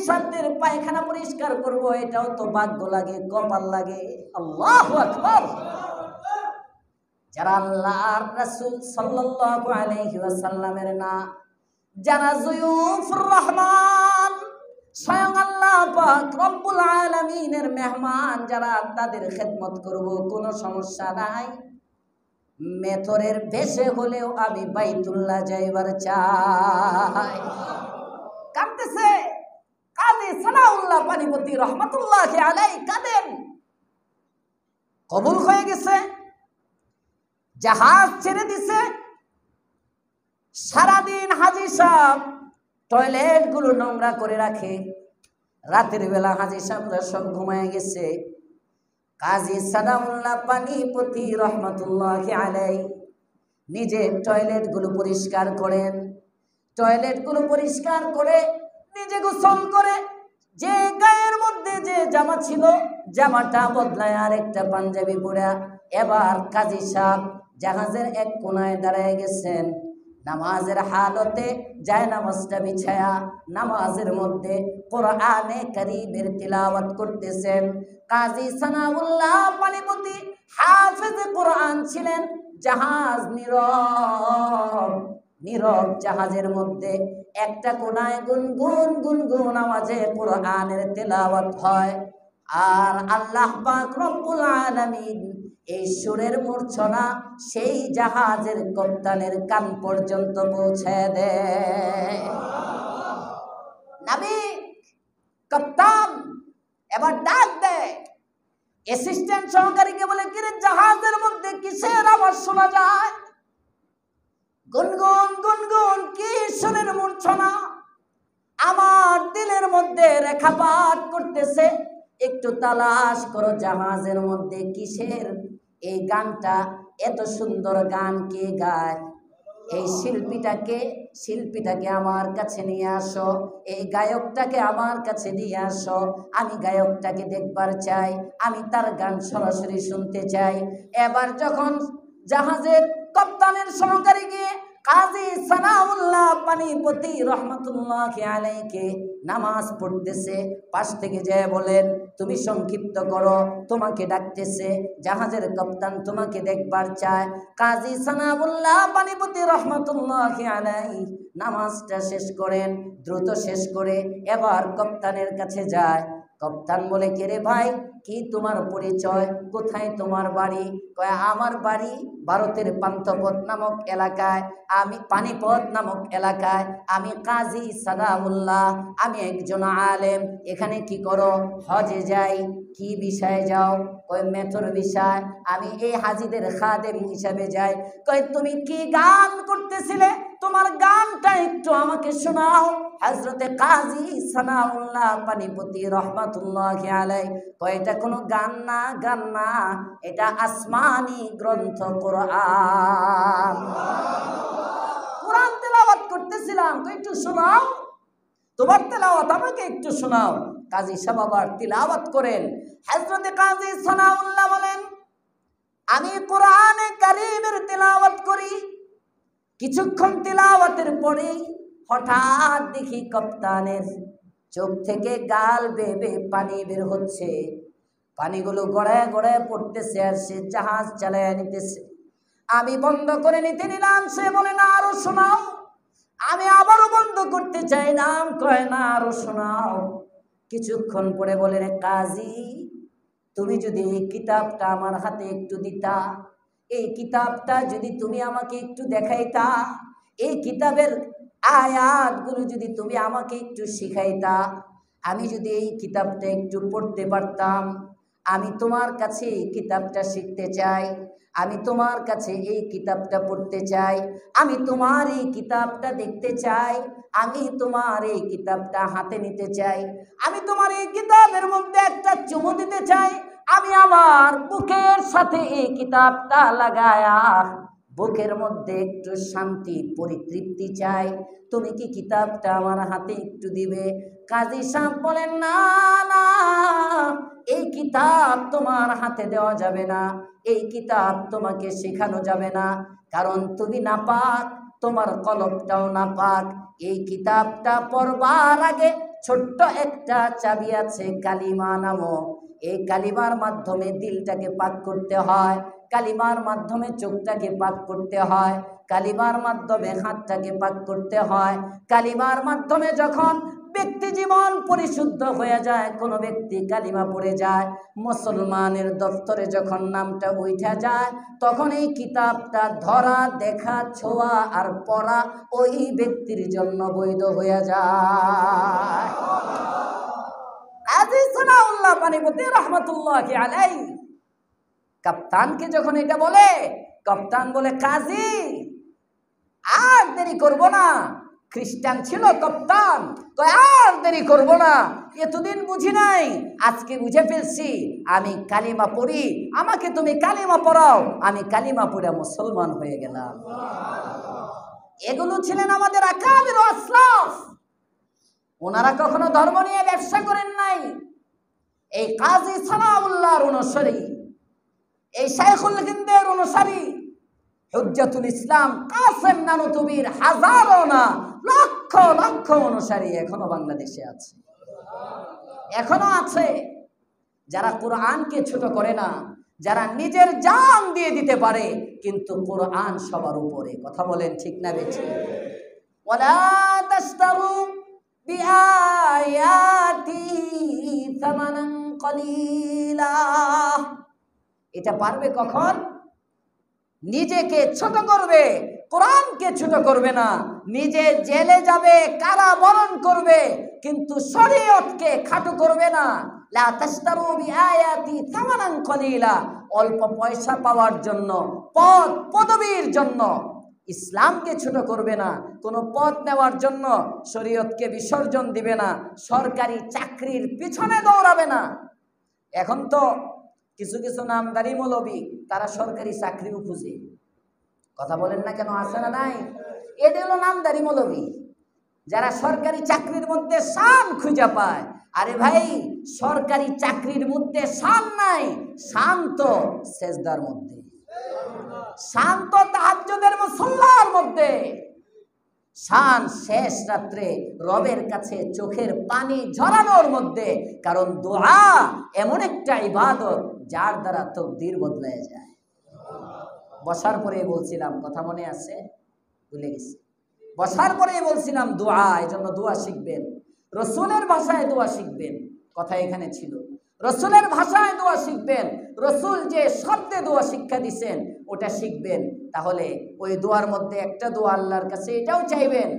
সাহেবদের পায়খানা পরিষ্কার করব, এটাও তো ভাগ্য লাগে, কপাল লাগে। আল্লাহু আকবার। যারা আল্লাহর রাসূল সাল্লাল্লাহু আলাইহি ওয়াসাল্লামের না, যারা যুয়ুফুর রহমান, স্বয়ং আল্লাহ পাক রব্বুল আলামিনের মেহমান, যারা তাদের খেদমত করব, কোনো সমস্যা নাই। মেথরের বেশে হলেও আমি বাইতুল্লাহ যাইবার চাই। কাঁদতেছে কাজী সানাউল্লাহ পানিপতি রহমাতুল্লাহি আলাইহি, কাঁদেন। কবুল হয়ে গেছে, জাহাজ ছেড়ে দিছে। সারাদিন হাজি সাহেব টয়লেট গুলো নোংরা করে রাখে, রাতের বেলা হাজি সাহেবরা সব ঘুমায় গেছে। কাজী সানাউল্লাহ পানিপতি রহমাতুল্লাহি আলাইহি নিজে টয়লেট গুলো পরিষ্কার করেন। টয়লেট গুলো পরিষ্কার করে নিজে গোসল করে, যে গায়ের মধ্যে যে জামা ছিল জামাটা বদলায় আর একটা পাঞ্জাবি পরে এবার কাজী সাহেব জাহাজের এক কোনায় দাঁড়ায় গেছেন। নামাজের হালতে যায় নামাজটা বিছায়া নামাজের মধ্যে কোরআনে কারীমের তিলাওয়াত করতেছেন। কাজী সানাউল্লাহ পানিপতি হাফেজ কোরআন ছিলেন। জাহাজ নীরব জাহাজের মধ্যে একটা কোনায় গুনগুন গুনগুন আওয়াজে কোরআনের তেলাওয়াত হয়, আর আল্লাহ পাক রব্বুল আলামিন এই সুরের মূর্ছনা সেই জাহাজের কাপ্তানের কান পর্যন্ত পৌঁছে দেয়। নাবিক কাপ্তান এবার ডাক দেয় অ্যাসিস্ট্যান্ট সহকারীকে, বলে কিরে জাহাজের মধ্যে কিসের আওয়াজ শোনা যায়? গুনগুন গুনগুন কি সুরের মূর্ছনা আমার দিলের মধ্যে রেখাপাত করতেছে, একটু তালাশ করো জাহাজের মধ্যে কিসের এই গানটা, এত সুন্দর গান কে গায়? এই শিল্পীটাকে আমার কাছে নিয়ে আসো, এই গায়কটাকে আমার কাছে নিয়ে আসো, আমি গায়কটাকে দেখবার চাই, আমি তার গান সরাসরি শুনতে চাই। এবার যখন জাহাজের কাপ্তানের সহকারী গিয়ে কাজী সানাউল্লাহ পানিপতি রহমাতুল্লাহি আলাইহি নামাজ পড়তেছে, পাশ থেকে যায় বলেন, তুমি সংক্ষিপ্ত করো, তোমাকে ডাকতেছে, জাহাজের কাপ্তান তোমাকে দেখবার চায়। কাজী সানাউল্লাহ পানিপতি রহমাতুল্লাহি আলাইহি নামাজটা শেষ করেন, দ্রুত শেষ করে এবার কাপ্তানের কাছে যায়। কাপ্তান বলে, কে রে ভাই, কি তোমার পরিচয়, কোথায় তোমার বাড়ি? কয়, আমার বাড়ি ভারতের পান্থপথ নামক এলাকায়, আমি পানিপথ নামক এলাকায়, আমি কাজী সানাউল্লাহ, আমি একজন আলেম। এখানে কি করো? হজে যাই। কি বিষয়ে যাও? কয়, মেথর বিষয়, আমি এই হাজিদের খাদেম হিসাবে যাই। কয়, তুমি কি গান করতেছিলে, তোমার গানটা একটু আমাকে শোনাও। হযরতে কাজী সানাউল্লাহ পানিপতি রহমাতুল্লাহি আলাইহি কয়, এটা কোনো গান না, এটা আসমানি গ্রন্থ কোরআন। কোরআন তেলাওয়াত করতেছিলাম, তো একটু শোনাও, তোমার তেলাওয়াত আমাকে একটু শোনাও। কাজী সাহেব আবার তিলাওয়াত করেন। হযরতে কাজী সানাউল্লাহ বলেন, আমি কোরআনে কারীমের তেলাওয়াত করি। কিছুক্ষণ তেলাওয়াতের পরেই হঠাৎ দেখি কাপ্তানের চোখ থেকে গাল বেয়ে পানি বের হচ্ছে, পানিগুলো গড়ায় গড়ায় পড়তেছে, আর সে জাহাজ চালায় নিতেছে। আমি বন্ধ করে নিতে নিলাম, সে বলে, না আরো শোনাও। আমি আবারও বন্ধ করতে চাইলাম, কয়, না আরো শোনাও। কিছুক্ষণ পরে বলে, রে কাজী, তুমি যদি এই কিতাবটা আমার হাতে একটু দিতা, এই কিতাবটা যদি তুমি আমাকে একটু দেখাইতা, এই কিতাবের আয়াতগুলো যদি তুমি আমাকে একটু শিখাইতা, আমি যদি এই কিতাবটা একটু পড়তে পারতাম, আমি তোমার কাছে এই কিতাবটা শিখতে চাই, আমি তোমার কাছে এই কিতাবটা পড়তে চাই, আমি তোমার এই কিতাবটা দেখতে চাই, আমি তোমার এই কিতাবটা হাতে নিতে চাই, আমি তোমার এই কিতাবের মধ্যে একটা চুমু দিতে চাই, আমি আমার বুকের সাথে এই কিতাবটা লাগায়া বুকের মধ্যে একটু শান্তি পরিতৃপ্তি চাই, তুমি কি কিতাবটা আমার হাতে একটু দিবে? কাজী সাহেব বলেন, না না, এই কিতাব তোমার হাতে দেওয়া যাবে না, এই কিতাব তোমাকে শেখানো যাবে না, কারণ তুমি নাপাক, তোমার কলমটাও নাপাক। এই কিতাবটা পড়বার আগে ছোট্ট একটা চাবি আছে, কালিমা নামক। এই কালিমার মাধ্যমে দিলটাকে পাক করতে হয়, কালিমার মাধ্যমে চোখটাকে পাক করতে হয়, কালিমার মাধ্যমে হাতটাকে পাক করতে হয়। কালিমার মাধ্যমে যখন ব্যক্তি জীবন পরিশুদ্ধ হয়ে যায়, কোনো ব্যক্তি কালিমা পড়ে যায়, মুসলমানের দফতরে যখন নামটা উঠা যায়, তখন এই কিতাবটা ধরা, দেখা, ছোঁয়া আর পড়া ওই ব্যক্তির জন্য বৈধ হয়ে যায়। কাজী সানাউল্লাহ পানিপতি রহমাতুল্লাহি আলাইহি কাপ্তানকে যখন এটা বলে, কাপ্তান বলে, কাজী আর দেরি করব না। খ্রিস্টান ছিল কাপ্তান, কয় আর দেরি করব না, এতদিন বুঝি নাই, আজকে বুঝে ফেলছি, আমি কালিমা পড়ি, আমাকে তুমি কালিমা পড়াও, আমি কালিমা পড়ে মুসলমান হয়ে গেলাম। এগুলো ছিলেন আমাদের আকাবির আসলাফ, ওনারা কখনো ধর্ম নিয়ে ব্যবসা করেন নাই। এই কাজী সানাউল্লাহর অনুসারী, এই শাইখুল হিন্দের অনুসারী, হুজ্জাতুল ইসলাম কাসেম নানুতুবির হাজারো না লক্ষ লক্ষ অনুসারী এখনো বাংলাদেশে আছে, এখনো আছে, যারা কোরআনকে ছোট করে না, যারা নিজের জান দিয়ে দিতে পারে, কিন্তু কোরআন সবার উপরে। কথা বলেন ঠিক না বেঠিক? ওয়ালা তাশতারু বিআয়াতি সামানান কলিলা। এটা পারবে কখন? নিজেকে ছোট করবে, কোরআনকে ছোট করবে না, নিজে জেলে যাবে, কারাবরণ করবে, কিন্তু শরীয়তকে খাটো করবে না। লা তাশতারু বিআয়াতি সামানান কলিলা, অল্প পয়সা পাওয়ার জন্য, পদ পদবীর জন্য ইসলামকে ছোট করবে না, কোনো পদ নেওয়ার জন্য শরীয়তকে বিসর্জন দিবে না, সরকারি চাকরির পিছনে দৌড়াবে না। এখন তো কিছু কিছু নামদারি মৌলবী, তারা সরকারি চাকরিও খুঁজে, কথা বলেন না কেন, আছে না নাই? এটা হলো নামদারি মৌলবী, যারা সরকারি চাকরির মধ্যে শান খুঁজে পায়। আরে ভাই, সরকারি চাকরির মধ্যে শান নাই, শান্ত সেজদার মধ্যে, শান্ত তাহাজ্জুদের মুসল্লার মধ্যে, শান শেষ রাত্রে রবের কাছে চোখের পানি ঝরানোর মধ্যে। কারণ দোয়া এমন একটা ইবাদত যার দ্বারা তকদির বদলায় যায়। বসার পরে বলছিলাম, কথা মনে আছে? ভুলে গেছি। বসার পরে বলছিলাম দোয়া, এজন্য দোয়া শিখবেন, রসুলের ভাষায় দোয়া শিখবেন। কথা এখানে ছিল, রসুলের ভাষায় দোয়া শিখবেন। রসুল যে শব্দে দোয়া শিক্ষা দিচ্ছেন ওটা শিখবেন। তাহলে ওই দোয়ার মধ্যে একটা দোয়া আল্লাহর কাছে এটাও চাইবেন,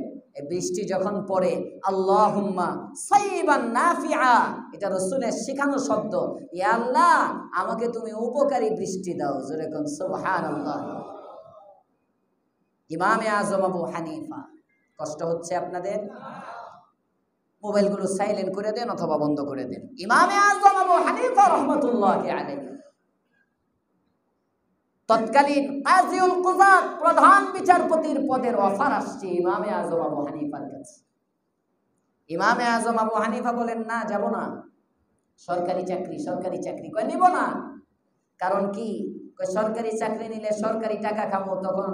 বৃষ্টি যখন পড়ে আল্লাহুম্মা সাইয়িবান নাফিআ, এটা রসুলের শেখানো শব্দ। ইয়া আল্লাহ, আমাকে তুমি উপকারী বৃষ্টি দাও। জোরে কোন সুবহানাল্লাহ। ইমামে আজম আবু হানিফা, কষ্ট হচ্ছে আপনাদের? মোবাইলগুলো সাইলেন্ট করে দেন অথবা বন্ধ করে দেন। ইমামে আজম আবু হানিফা রাহমাতুল্লাহি আলাইহি, তৎকালীন কাজীউল কুযাত, প্রধান বিচারপতির পদের অফার আসছে ইমামে আজম আবু হানিফার কাছে। ইমামে আজম আবু হানিফা বলেন, না, যাব না, সরকারি চাকরি, সরকারি চাকরি। কয় নিব না। কারণ কি? কয় সরকারি চাকরি নিলে সরকারি টাকা খাবো, তখন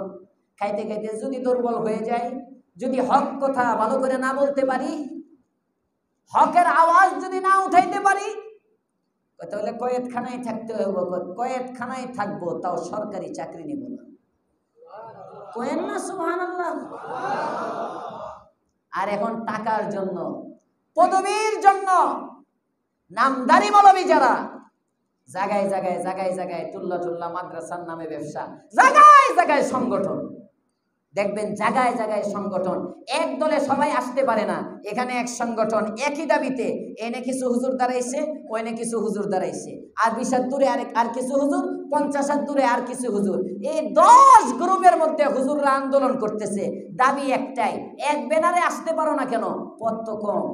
খাইতে খাইতে যদি দুর্বল হয়ে যায়, যদি হক কথা ভালো করে না বলতে পারি, হকের আওয়াজ যদি না উঠাইতে পারি, তাহলে কয়েদখানায় থাকতে হবে। কয়েদখানায় থাকবো, তাও সরকারি চাকরি নিব না। কয়েন না সুবহানাল্লাহ। আর এখন টাকার জন্য, পদবীর জন্য নামদারি মৌলবী যারা জায়গায় জায়গায় জায়গায় জায়গায় টুল্লা টুল্লা মাদ্রাসার নামে ব্যবসা, জায়গায় জায়গায় সংগঠন, দেখবেন জায়গায় জায়গায় সংগঠন। এক দলে সবাই আসতে পারে না, এখানে এক সংগঠন একই দাবিতে, এনে কিছু হুজুর দাঁড়াইছে, ওইনে কিছু হুজুর দাঁড়াইছে, আর 20 হাত দূরে আর কিছু হুজুর, 50 হাত দূরে আর কিছু হুজুর। এই 10 গ্রুপের মধ্যে হুজুররা আন্দোলন করতেছে, দাবি একটাই, এক ব্যানারে আসতে পারো না কেন? পদ তো কম।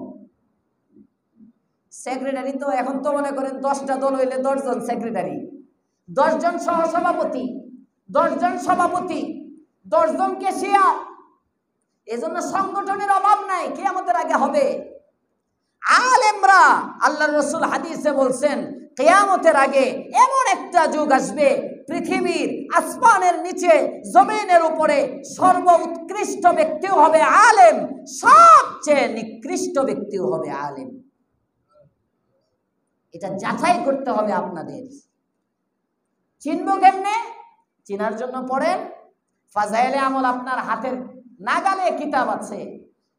সেক্রেটারি তো এখন তো মনে করেন 10টা দল হইলে 10 জন সেক্রেটারি, 10 জন সহসভাপতি, 10 জন সভাপতি, 10 জন ক্যাশিয়ার। এজন্য সংগঠনের অভাব নাই, কিয়ামতের আগে হবে। আলেমরা, আল্লাহর রাসূল হাদিসে বলছেন, কিয়ামতের আগে এমন একটা যুগ আসবে, পৃথিবীর আসমানের নিচে জমিনের উপরে সর্বোৎকৃষ্ট ব্যক্তিও হবে আলেম, সবচেয়ে নিকৃষ্ট ব্যক্তিও হবে আলেম। এটা যাচাই করতে হবে আপনাদের। চিনবো কেমনে? চিনার জন্য পড়েন ফাজাইলে আমল, আপনার হাতের নাগালে কিতাব আছে,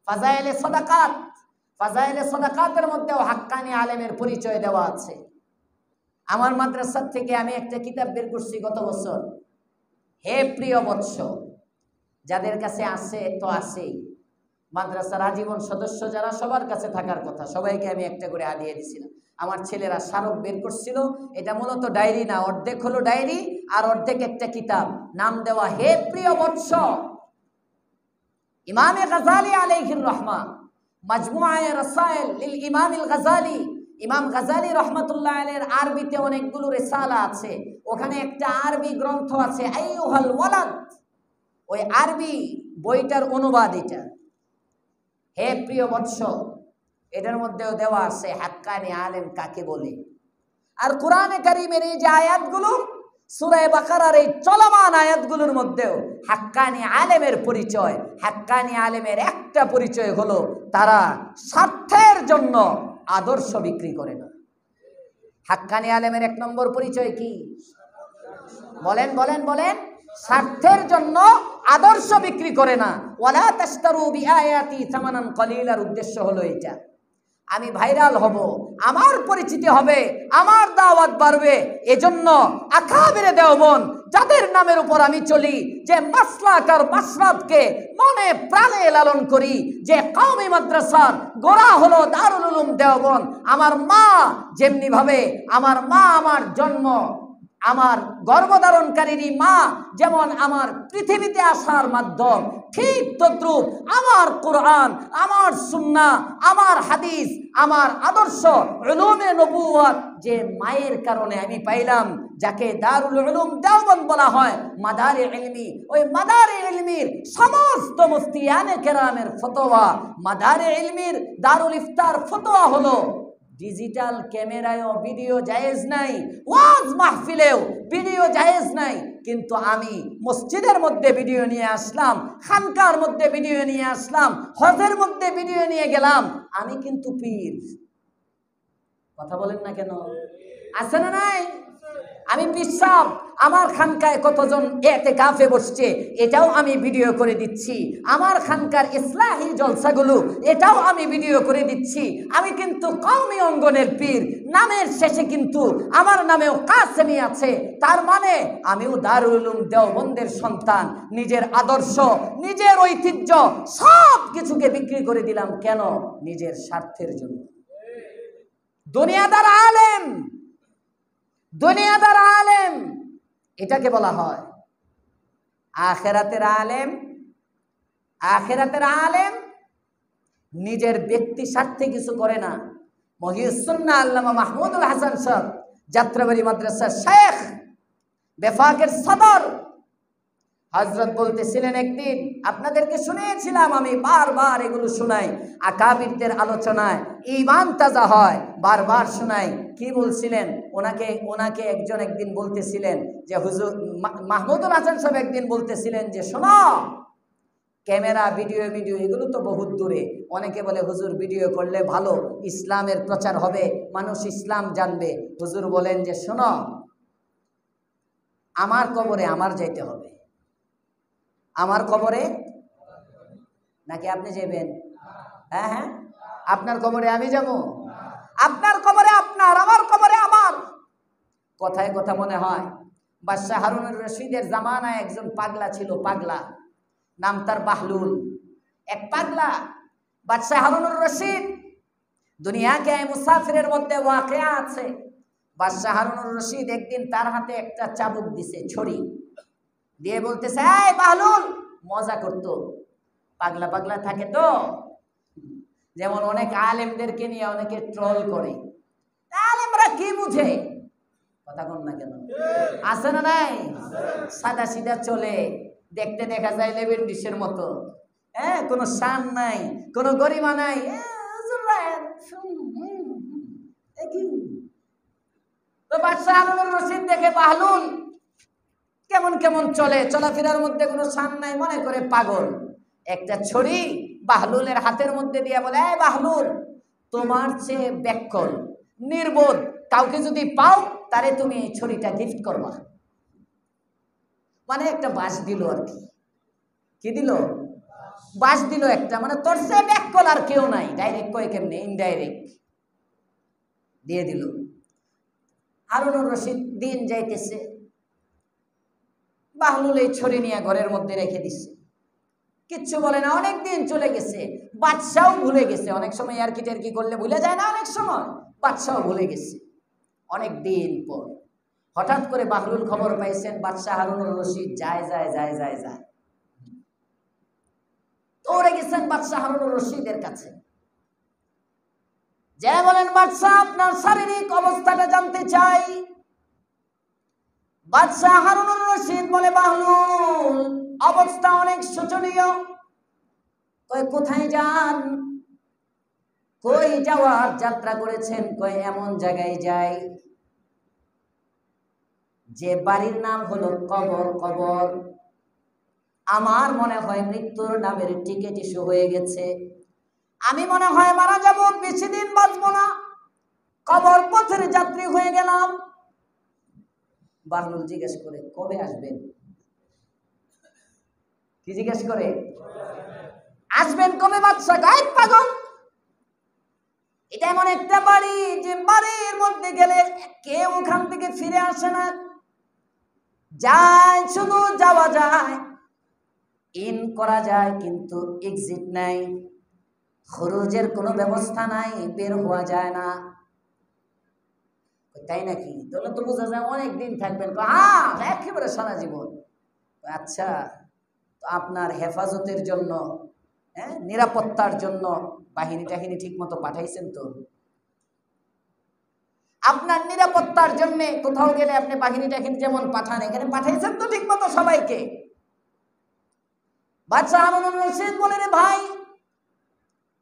ফাজাইলে সাদাকাত। ফাজাইলে সাদাকাতের মধ্যেও হাক্কানি আলেমের পরিচয় দেওয়া আছে। আমার মাদ্রাসার থেকে আমি একটা কিতাব বের করছি গত বছর, হে প্রিয় বৎস। যাদের কাছে আছে তো আছেই, মাদ্রাসার আজীবন সদস্য যারা, সবার কাছে থাকার কথা, সবাইকে আমি একটা করে হাদিয়া দিয়েছিলাম। আমার ছেলেরা স্মারক বের করছিল। এটা মূলত ডায়েরি না, অর্ধেক হলো ডায়েরি আর অর্ধেক একটা কিতাব, নাম দেওয়া হে প্রিয় বৎস। ইমামে গাজালি আলাইহির রহমা, মাজমুআয়ে রাসাইল লিল ইমামিল গাজালি, ইমাম গাজালি রহমাতুল্লাহ আলাইহির আরবিতে অনেকগুলো রিসালা আছে। ওখানে একটা আরবি গ্রন্থ আছে আইয়ুহাল ওয়ালাদ, ওই আরবি বইটার অনুবাদ এটা, হে প্রিয় বৎস। এটার মধ্যেও দেওয়া আছে হাক্কানি আলেম কাকে বলে। আর কোরআনে কারীমের এই যে আয়াতগুলো, সূরা বাকারার এই চলমান আয়াতগুলোর মধ্যেও হাক্কানি আলেমের পরিচয়। হাক্কানি আলেমের একটা পরিচয় হলো তারা স্বার্থের জন্য আদর্শ বিক্রি করে না। হাক্কানি আলেমের 1 নম্বর পরিচয় কি? বলেন বলেন বলেন। স্বার্থের জন্য আদর্শ বিক্রি করে না। ওয়ালা তাশতারু বিআয়াতি সামানান কলিলার উদ্দেশ্য হলো এটা, আমি ভাইরাল হব, আমার পরিচিতি হবে, আমার দাওয়াত বাড়বে। এজন্য আকাবিরে দেওবন্দ যাদের নামের উপর আমি চলি, যে মাসলাক আর মাশরাবকে মনে প্রাণে লালন করি, যে কওমি মাদ্রাসার গোড়া হলো দারুল উলুম দেওবন্দ। আমার মা যেমনি ভাবে, আমার মা আমার জন্ম আমার গর্ভধারণকারী মা যেমন আমার পৃথিবীতে আসার মাধ্যম, ঠিক তদ্রূপ আমার কোরআন, আমার সুন্নাহ, আমার হাদিস, আমার আদর্শ উলুমে নবুওয়াত যে মায়ের কারণে আমি পাইলাম, যাকে দারুল উলুম দেওবন্দ বলা হয়, মাদারে ইলমি, ওই মাদারে ইলমির সমস্ত মুফতিয়ানে কেরামের ফতোয়া, মাদারে ইলমির দারুল ইফতার ফতোয়া হলো ডিজিটাল ক্যামেরায়ও ভিডিও জায়েজ নাই, ওয়াজ মাহফিলেও ভিডিও জায়েজ নাই, কিন্তু আমি মসজিদের মধ্যে ভিডিও নিয়ে আসলাম, খানকার মধ্যে ভিডিও নিয়ে আসলাম, হজের মধ্যে ভিডিও নিয়ে গেলাম, আমি কিন্তু পীর। কথা বলেন না কেন? আছে না নাই? আমি বিশ্বাস আমার খানকায় কতজন ইতিকাফে বসছে এটাও আমি ভিডিও করে দিচ্ছি, আমার খানকার ইসলাহি জলসাগুলো এটাও আমি ভিডিও করে দিচ্ছি। আমি কিন্তু কওমি অঙ্গনের পীর, নামের শেষে কিন্তু আমার নামেও কাসেমি আছে, তার মানে আমিও দারুল উলুম দেওবন্দের সন্তান। নিজের আদর্শ, নিজের ঐতিহ্য সব কিছুকে বিক্রি করে দিলাম কেন? নিজের স্বার্থের জন্য। দুনিয়াদার আলেম, দুনিয়াদার আলেম এটাকে বলা হয়। আখিরাতের আলেম, আখিরাতের আলেম নিজের ব্যক্তি স্বার্থে কিছু করে না। মহিউস সুন্নাহ আল্লামা মাহমুদুল হাসান সাহেব, যাত্রাবাড়ি মাদ্রাসার শেখ, বেফাকের সদর, হযরত বলতেছিলেন একদিন, আপনাদেরকে শুনিয়েছিলাম আমি, বারবার এগুলো শোনাই আকাবিরদের আলোচনায়, ঈমান তাজা হয়, বারবার শোনাই। কি বলছিলেন? ওনাকে একজন একদিন বলতেছিলেন যে হুজুর, মাহমুদুল হাসান সাহেব একদিন বলতেছিলেন যে শোনো, ক্যামেরা ভিডিও এগুলো তো বহুত দূরে, অনেকে বলে হুজুর ভিডিও করলে ভালো, ইসলামের প্রচার হবে, মানুষ ইসলাম জানবে। হুজুর বলেন যে শোনো, আমার কবরে আমার যাইতে হবে। আমার কবরে নাকি আপনি যাবেন? হ্যাঁ হ্যাঁ, আপনার কবরে আমি যাব, আপনার কবরে আপনার, আমার কবরে আমার। কথায় কথা মনে হয় বাদশাহ হারুনুর রশিদের জামানায় একজন পাগলা ছিল, পাগলা, নাম তার বাহলুল। এক পাগলা বাদশাহ হারুনুর রশিদ, দুনিয়াকে মুসাফিরের মধ্যে ওয়াকিয়া আছে। বাদশাহ হারুনুর রশিদ একদিন তার হাতে একটা চাবুক দিছে, ছড়ি দিয়ে বলতেছে, এই বাহলুল, মজা করতো, পাগলা পাগলা থাকে তো, যেমন অনেক আলেমদেরকে নিয়ে অনেকে ট্রল করে, আলেমরা কি বুঝে, কথা বল না কেন? আছে না নাই? সাদা সিধা চলে, দেখতে দেখা যায় লেবেন ডিশের মতো, হ্যাঁ, কোনো শান নাই, কোনো গরিমা নাই। তো বাদশাহ হারুনুর রশিদ দেখে বাহলুল কেমন কেমন চলে, চলাফেরার মধ্যে কোনো শান নাই, মনে করে পাগল। একটা ছড়ি বাহলুলের হাতের মধ্যে দিয়ে বলে, এই বাহলুল, তোমার চেয়ে ব্যাকল নির্বোধ কাউকে যদি পাও তারে তুমি এই ছড়িটা গিফট করবা। মানে একটা বাস দিল আর কি। কি দিল? বাস দিল একটা, মানে তোর চেয়ে ব্যাকল আর কেউ নাই। ডাইরেক্ট কয় কেমনে? ইনডাইরেক্ট দিয়ে দিল। হারুনুর রশিদ দিন যাইতেছে, বাহলুল এই ছড়ি নিয়ে ঘরের মধ্যে রেখে দিচ্ছে, কিচ্ছু বলে না। অনেক দিন চলে গেছে, বাদশাও ভুলে গেছে। অনেক সময় আর কি টেরকি করলে ভুলে যায় না, অনেক সময় বাদশাও ভুলে গেছে। অনেক দিন পর হঠাৎ করে বাহলুল খবর পাইছেন বাদশাহ হারুনুর রশিদ যায় যায় যায় যায় যায় দৌড়ে গেছেন বাদশাহ হারুনুর রশিদের কাছে, যে বলেন, বাদশাহ আপনার শারীরিক অবস্থাটা জানতে চাই। বাদশাহ হারুনুর রশিদ বলে, বাহলুল অবস্থা অনেক শোচনীয়। কই কোথায় যান? কই যাওয়ার যাত্রা করেছেন? কই এমন জায়গায় যাই যে বাড়ির নাম হলো কবর। কবর আমার মনে হয় মৃত্যুর নামের টিকিট ইস্যু হয়ে গেছে, আমি মনে হয় মারা যাব, বেশি দিন বাঁচবো না, কবর পথের যাত্রী হয়ে গেলাম। বাহলুল জিজ্ঞেস করে, কবে আসবেন? কি জিজ্ঞেস করে? আসবেন কবে? বাদশা গায়েব পাগল, এটা এমন একটা বাড়ি যে বাড়ির মধ্যে গেলে কেউ ওখান থেকে ফিরে আসে না, যায় শুধু যাওয়া যায়, ইন করা যায় কিন্তু এক্সিট নাই, খরচের কোনো ব্যবস্থা নাই, বের হওয়া যায় না। তাই নাকি? তাহলে তো বোঝা যায় অনেক দিন থাকবেন। হ্যাঁ, একেবারে সারা জীবন। আচ্ছা, তো আপনার হেফাজতের জন্য, হ্যাঁ, নিরাপত্তার জন্য বাহিনী টাহিনী ঠিক মতো পাঠাইছেন তো? আপনার নিরাপত্তার জন্য কোথাও গেলে আপনি বাহিনী টাহিনী যেমন পাঠান, এখানে পাঠাইছেন তো ঠিক মতো সবাইকে? বাদশাহ হারুনুর রশিদ বলে, রে ভাই,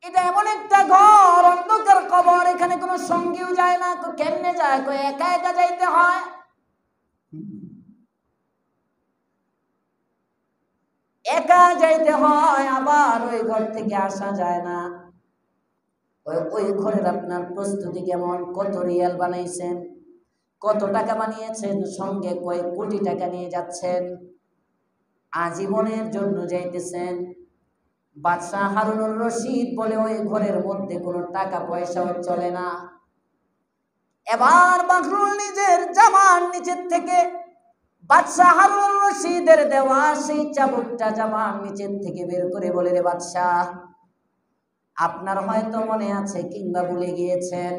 এটা এমন একটা ঘর, অন্ধকার কবর, এখানে কোনো সঙ্গীও যায় না। কেমনে যায়? একা একা যাইতে হয়। একা যাইতে হয়, আবার ওই ঘর থেকে আসা যায় না। ওই ঘরের আপনার প্রস্তুতি কেমন? কত রিয়াল বানাইছেন? কত টাকা বানিয়েছেন? সঙ্গে কয়েক কোটি টাকা নিয়ে যাচ্ছেন? আজীবনের জন্য যাইতেছেন? বাদশাহ হারুনুর রশিদ বলে, ওই ঘরের মধ্যে কোনো টাকা পয়সাও চলে না। এবার বাকরুল নিজের জামার নিচের থেকে বাদশাহ হারুনুর রশিদের দেওয়া সেই চাবুকটা জামার নিচের থেকে বের করে বলে, রে বাদশাহ, আপনার হয়তো মনে আছে কিংবা ভুলে গিয়েছেন,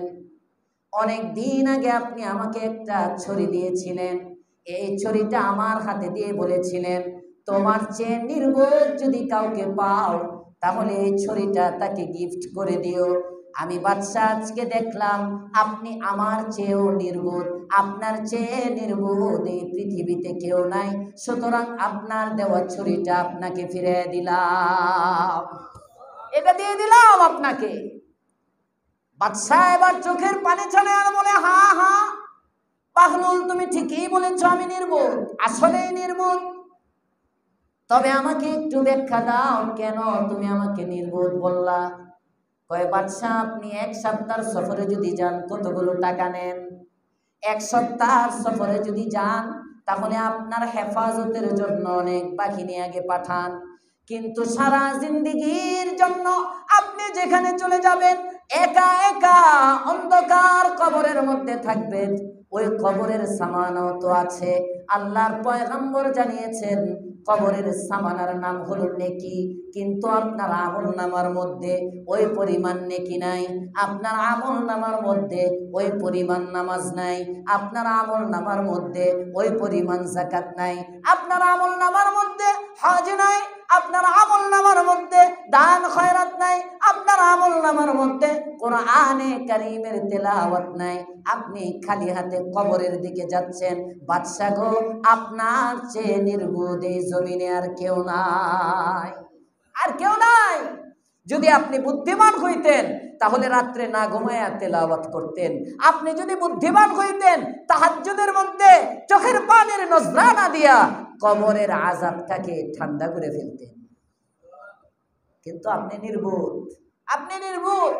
অনেক দিন আগে আপনি আমাকে একটা ছড়ি দিয়েছিলেন। এই ছড়িটা আমার হাতে দিয়ে বলেছিলেন, তোমার চেয়ে নির্বোধ যদি কাউকে পাও তাহলে এই ছড়িটা তাকে গিফট করে দিও। আমি বাদশাহ আজকে দেখলাম আপনি আমার চেয়েও নির্বোধ, আপনার চেয়ে নির্বোধ এই পৃথিবীতে কেউ নাই, সুতরাং আপনার দেওয়া ছড়িটা আপনাকে ফিরে দিলাম, এটা দিয়ে দিলাম আপনাকে। বাদশাহ এবার চোখের পানি ছাড়ে আর বলে, হ্যাঁ হ্যাঁ বাহলুল, তুমি ঠিকই বলেছ, আমি নির্বোধ, আসলেই নির্বোধ। তবে আমাকে একটু ব্যাখ্যা দাও, কেন তুমি আমাকে নির্বোধ বললা? কয়, বাদশাহ, আপনি এক সপ্তাহ সফরে যদি যান কতগুলো টাকা নেন? এক সপ্তাহ সফরে যদি যান তাহলে আপনার হেফাজতের জন্য অনেক বাহিনী আগে পাঠান, কিন্তু সারা জিন্দেগীর জন্য আপনি যেখানে চলে যাবেন একা একা অন্ধকার কবরের মধ্যে থাকবেন। ওই কবরের সামানও তো আছে। আল্লাহর পয়গম্বর জানিয়েছেন কবরের সামানার নাম হলো নেকি, কিন্তু আপনার আমল নামার মধ্যে ওই পরিমাণ নেকি নাই, আপনার আমল নামার মধ্যে ওই পরিমাণ নামাজ নাই, আপনার আমল নামার মধ্যে ওই পরিমাণ যাকাত নাই, আপনার আমল নামার মধ্যে হজ নাই, আপনার আমল নামার মধ্যে দান খয়রাত নাই, আপনার আমল নামার মধ্যে কোরআনে কারীমের তেলাওয়াত নাই। আপনি খালি হাতে কবরের দিকে যাচ্ছেন। বাদশা গো, আপনার চেয়ে নির্বোধ এই জমিনে আর কেউ নাই, আর কেউ নাই। যদি আপনি বুদ্ধিমান হইতেন তাহলে রাত্রে না ঘুমায়া তেলাওয়াত করতেন। আপনি যদি বুদ্ধিমান হইতেন তাহাজ্জুদের মধ্যে চোখের পানির নজরানা দিয়া কবরের আযাবটাকে ঠান্ডা করে ফেলতেন। কিন্তু আপনি নির্বোধ, আপনি নির্বোধ।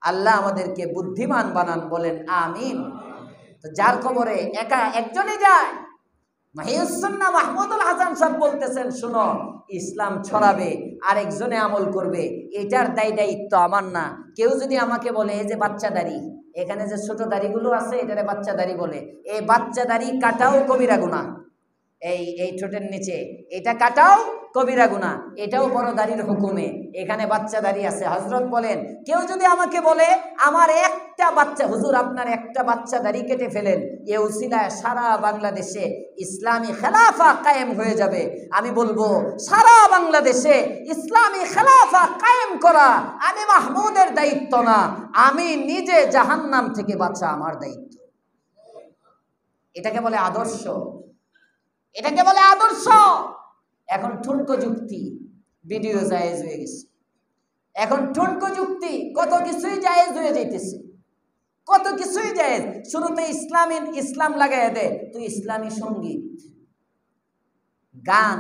আল্লাহ আমাদেরকে বুদ্ধিমান বানান, বলেন আমিন। তো যার কবরে একা একজনই যায়, মাহিউসুন্নাহ মাহমুদুল হাসান সাহেব বলতেছেন, শুনো, ইসলাম ছড়াবে আরেকজনে আমল করবে, এটার দায়িত্ব আমার না। কেউ যদি আমাকে বলে এই যে বাচ্চা দাড়ি, এখানে যে ছোট দাড়িগুলো আছে এটারে বাচ্চা দাড়ি বলে, এই বাচ্চা দাড়ি কাটাও কবিরা গুনাহ, এই ঠোঁটের নিচে এটা কাটাও কবিরা গুনাহ, এটাও বড় দাড়ির হুকুমে, এখানে বাচ্চা দাড়ি আছে। হযরত বলেন, কেউ যদি আমাকে বলে আমার একটা বাচ্চা, হুজুর আপনার একটা বাচ্চা দাড়ি কেটে ফেলেন, এ উসিলায় সারা বাংলাদেশে ইসলামী খেলাফা কায়েম হয়ে যাবে, আমি বলবো সারা বাংলাদেশে ইসলামী খেলাফা কায়েম করা আমি মাহমুদের দায়িত্ব না, আমি নিজে জাহান্নাম থেকে বাঁচা আমার দায়িত্ব। এটাকে বলে আদর্শ, এটাকে বলে আদর্শ। এখন ঠুনকো যুক্তি, ভিডিও জায়েজ হয়ে গেছে। এখন ঠুনকো যুক্তি কত কিছুই জায়েজ হয়ে যাইতেছে, কত কিছুই জায়েজ। শুরুতে ইসলাম লাগাই দে, তুই ইসলামী সঙ্গীত, গান,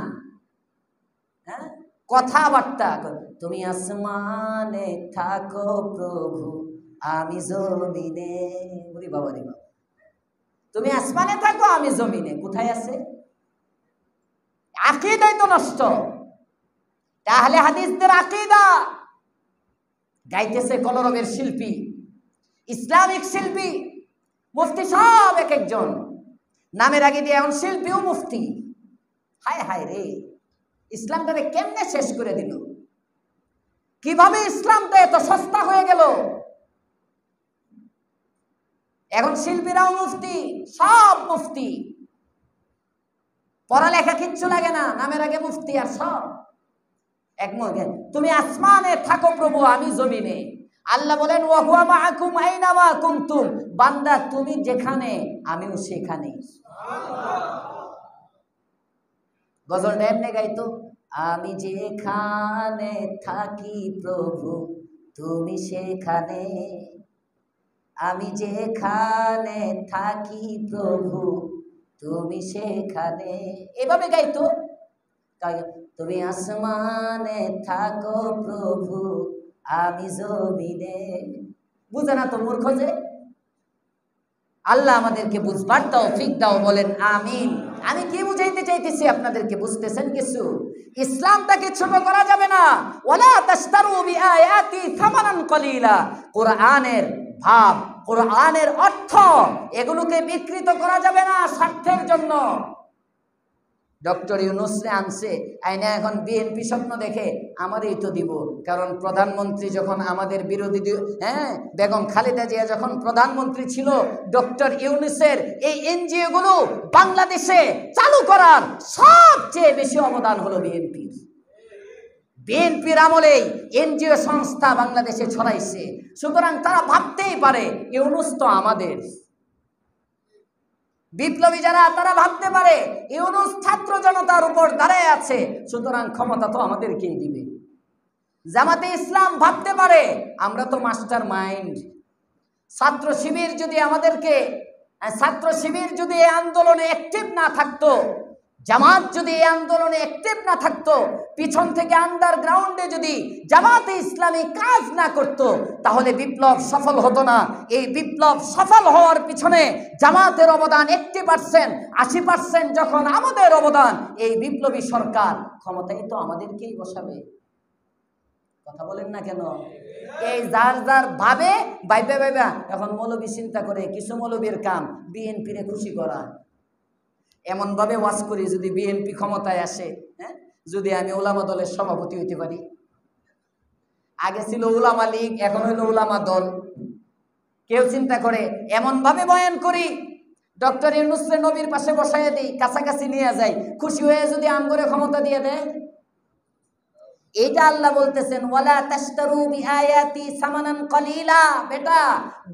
হ্যাঁ, কথাবার্তা, তুমি আসমানে থাকো প্রভু আমি জমিনে, ওরে বাবা রে বাবা, তুমি আসমানে থাকো আমি জমিনে, কোথায় আছে? আকীদাই তো নষ্ট। তাহলে হাদিসদের আকীদা গাইতেছে কলরবের শিল্পী, ইসলামিক শিল্পী, মুফতি সাহেব এক একজন নামের আগে দিয়ে এখন শিল্পীও মুফতি। হায় হায় রে, ইসলামটাকে কেমনে শেষ করে দিল? কিভাবে ইসলামটা এত সস্তা হয়ে গেল? এখন শিল্পীরাও মুফতি, সব মুফতি, পড়ালেখা কিচ্ছু লাগে না, নামের আগে মুফতি আর সব একমত। তুমি আসমানে থাকো প্রভু, আমি জমিনে। আল্লাহ বলেন ওয়া হুয়া মাআকুম আইনামা কুনতুম, বান্দা তুমি যেখানে আমিও সেখানে। গজলটা এমনি গাইতো, আমি যেখানে থাকি প্রভু তুমি সেখানে, আমি যেখানে থাকি প্রভু তুমি সেখানে, এভাবে গাইতো। তুমি আসমানে থাকো প্রভু আমি জমিনে। বুঝে না তো মূর্খ যে। আল্লাহ আমাদেরকে বুঝবার তৌফিক দাও, বলেন আমিন। আমি কি বুঝাইতে চাইতেছি আপনাদেরকে, বুঝতেছেন কিছু? ইসলামটাকে ছোট করা যাবে না। ওয়ালা তাশতারু বিআয়াতি সামানান কলিলা, কোরআনের ভাব, কোরআনের অর্থ, এগুলোকে বিকৃত করা যাবে না স্বার্থের জন্য। ডক্টর ইউনূসরে আনছে আইনা, এখন বিএনপি স্বপ্ন দেখে আমারই তো দিব, কারণ প্রধানমন্ত্রী যখন আমাদের বিরোধী বেগম খালেদা জিয়া যখন প্রধানমন্ত্রী ছিল, ডক্টর ইউনূসের এই এনজিও গুলো বাংলাদেশে চালু করার সবচেয়ে বেশি অবদান হলো বিএনপির। বিএনপির আমলেই এনজিও সংস্থা বাংলাদেশে ছড়াইছে। সুতরাং তারা ভাবতেই পারে ইউনূস তো আমাদের। বিপ্লবী যারা তারা ভাবতে পারে ইউনূস ছাত্র জনতার উপর দাঁড়ায় আছে, সুতরাং ক্ষমতা তো আমাদেরকেই দিবে। জামাতে ইসলাম ভাবতে পারে আমরা তো মাস্টার মাইন্ড। ছাত্র শিবির যদি আমাদেরকে, ছাত্র শিবির যদি এই আন্দোলনে অ্যাক্টিভ না থাকতো, জামাত যদি এই আন্দোলনে অ্যাক্টিভ না থাকতো, পিছন থেকে আন্ডারগ্রাউন্ডে যদি জামাতে ইসলামী কাজ না করত, তাহলে বিপ্লব সফল হতো না। এই বিপ্লব সফল হওয়ার পিছনে জামাতের অবদান 80%, 80% যখন আমাদের অবদান, এই বিপ্লবী সরকার ক্ষমতায় তো আমাদেরকেই বসাবে। কথা বলেন না কেন? এই যার যার ভাবে বাইবা বাইবা, এখন মৌলবী চিন্তা করে কিছু মৌলবীর কাম বিএনপিরে খুশি করা। এমন ভাবে ওয়াজ করি যদি বিএনপি ক্ষমতায় আসে, যদি আমি উলামা দলের সভাপতি হইতে পারি। আগে ছিল উলামা লীগ, এখন হইল উলামা দল। কেউ চিন্তা করে এমন ভাবে বয়ান করি, ডক্টর ইউনূসকে নবীর পাশে বসাইয়া দিই, কাছাকাছি নিয়ে যাই, খুশি হয়ে যদি আমগরে ক্ষমতা দিয়ে দেয়। এটা আল্লাহ বলতেছেন ওয়ালা তাশতারু বিআয়াতি সামানান কলিলা। বেটা,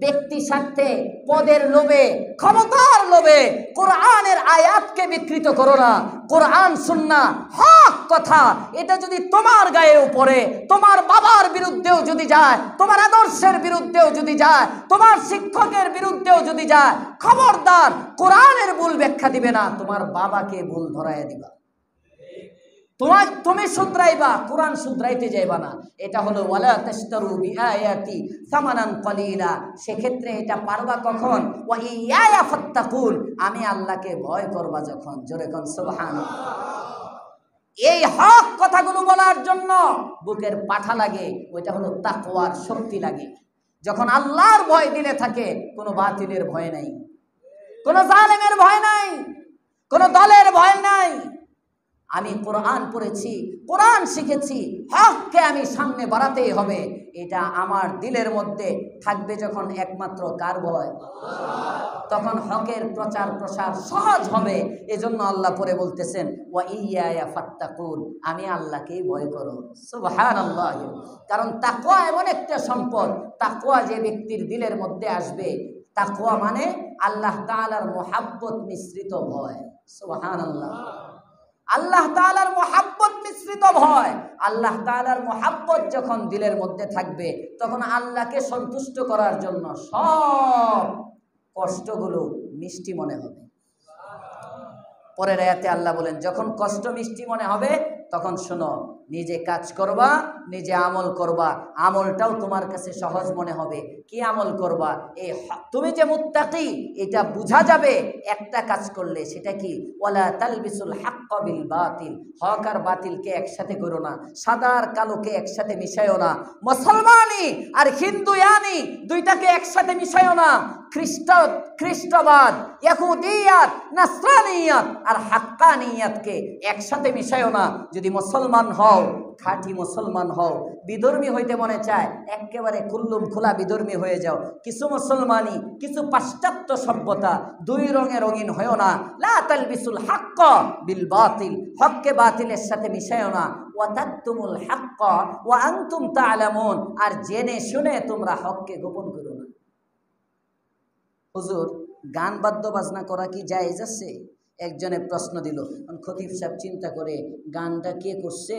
ব্যক্তি স্বার্থে, পদের লোভে, ক্ষমতার লোভে কোরআনের আয়াতকে বিকৃত করো না। কোরআন সুন্নাহ হক কথা, এটা যদি তোমার গায়েও পড়ে, তোমার বাবার বিরুদ্ধেও যদি যায়, তোমার আদর্শের বিরুদ্ধেও যদি যায়, তোমার শিক্ষকের বিরুদ্ধেও যদি যায়, খবরদার কোরআনের ভুল ব্যাখ্যা দিবে না, তোমার বাবাকে ভুল ধরাইয়া দিবা। তুমি শুধরাইবা, কোরআন শুধরাইতে যাইবা না। এটা হলো ওয়ালা তাশতারু বিআয়াতি সামানান কলিলা। সেক্ষেত্রে এটা পারবা কখন? ওয়া ইয়া ফাত্তাকুন, আমি আল্লাহকে ভয় করবা যখন। জোরে কোন সুবহানাল্লাহ। এই হক কথাগুলো বলার জন্য বুকের পাঠা লাগে, ওইটা হলো তাকওয়ার শক্তি লাগে। যখন আল্লাহর ভয় দিলে থাকে, কোনো বাতিলের ভয় নাই, কোনো জালেমের ভয় নাই, কোনো দলের ভয় নাই। আমি কোরআন পড়েছি, কোরআন শিখেছি, হককে আমি সামনে বাড়াতেই হবে, এটা আমার দিলের মধ্যে থাকবে যখন একমাত্র কার ভয়? তখন হকের প্রচার প্রসার সহজ হবে। এজন্য আল্লাহ পরে বলতেছেন ওয়া ইয়া ফাত্তাকুন, আমি আল্লাহকেই ভয় করো। সুবহানাল্লাহ। কারণ তাকওয়া এমন একটা সম্পদ, তাকওয়া যে ব্যক্তির দিলের মধ্যে আসবে, তাকওয়া মানে আল্লাহ তাআলার মুহাব্বত মিশ্রিত ভয়। সুবহানাল্লাহ। আল্লাহ তাআলার মুহাব্বত মিশ্রিত ভয়। আল্লাহ তাআলার মুহাব্বত যখন দিলের মধ্যে থাকবে, তখন আল্লাহকে সন্তুষ্ট করার জন্য সব কষ্টগুলো মিষ্টি মনে হবে। পরের আয়াতে আল্লাহ বলেন যখন কষ্ট মিষ্টি মনে হবে, তখন শোনো, নিজে কাজ করবা, নিজে আমল করবা, আমলটাও তোমার কাছে সহজ মনে হবে। কি আমল করবা? এই তুমি যে মুত্তাকি এটা বোঝা যাবে একটা কাজ করলে। সেটা কি? ওয়ালা তালবিসুল হাক্কা বিল বাতিল, হক আর বাতিলকে একসাথে করো না, সাদা আর কালোকে একসাথে মিশাইও না, মুসলমানি আর হিন্দুয়ানি দুইটাকে একসাথে মিশাইও না, খ্রিস্টবাদ, ইহুদিয়াত, নাসরানিয়াত আর হাক্কানিয়াতকে একসাথে মিশাইও না। যদি মুসলমান হও হও, খাঁটি মুসলমান হও। বিধর্মী হইতে মনে চায়, একেবারে কুল্লুম খোলা বিধর্মী হয়ে যাও। কিছু মুসলমানি, কিছু পাশ্চাত্য সভ্যতা, দুই রঙে রঙিন হয়েও না। লা তালবিসুল হাক্ক বিল বাতিল, হককে বাতিলের সাথে মিশায়ও না। ওয়া তাকতুমুল হাক্ক ওয়া আনতুম তা'লামুন, আর জেনে শুনে তোমরা হককে গোপন করো না। হুজুর, গান বাদ্য বাজনা করা কি জায়েজ আছে? একজনে প্রশ্ন দিল। খতিব সাহেব চিন্তা করে, গানটা কে করছে?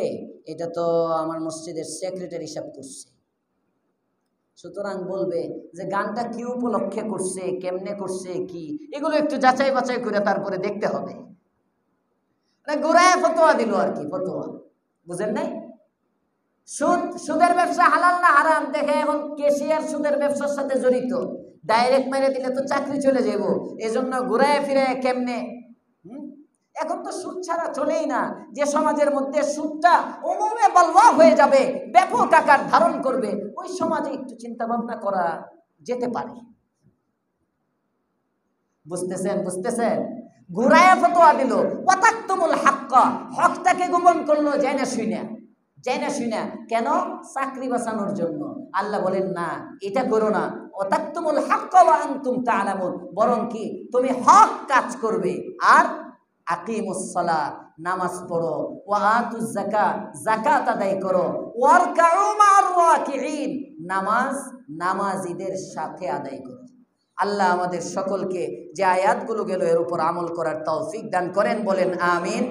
এটা তো আমার মসজিদের সেক্রেটারি সাহেব করছে। সুতরাং বলবে যে গানটা কি উপলক্ষে করছে, কেমনে করছে, কি, এগুলো একটু যাচাই বাছাই করে তারপরে দেখতে হবে। গোড়ায় ফতোয়া দিল আর কি, ফতোয়া বুঝেন নাই? সুদের ব্যবসা হালাল না হারাম দেখে এখন কেশিয়ার সুদের ব্যবসার সাথে জড়িত, ডাইরেক্ট মেরে দিলে তো চাকরি চলে যাব। এজন্য ঘুরায় ফিরে কেমনে। এখন তো সুদ ছাড়া চলেই না। যে সমাজের মধ্যে সুদটা ওমমে বালওয়া হয়ে যাবে, ব্যাপক আকার ধারণ করবে, ওই সমাজে একটু চিন্তা ভাবনা করা যেতে পারে। বুঝতেছেন? ঘুরায়া ফতোয়া দিল, ওয়াতাকতুমুল হাক্কা, হকটাকে গোপন করলো জানা শুনা। কেন? চাকরি বাঁচানোর জন্য। আল্লাহ বলেন না, এটা করো না। ওয়াতাকতুমুল হাক্কা ওয়া আনতুম তা'লামুন, বরং কি তুমি হক কাজ করবে। আর আকিমুস সালাত, নামাজ পড়ো। ওয়া আতুজ যাকাত, যাকাত আদায় করো। ওয়ারকাউ মা'আর রাকিঈন, নামাজীদের সাথে আদায় করো। আল্লাহ আমাদের সকলকে যে আয়াতগুলো গেল এর উপর আমল করার তৌফিক দান করেন, বলেন আমিন।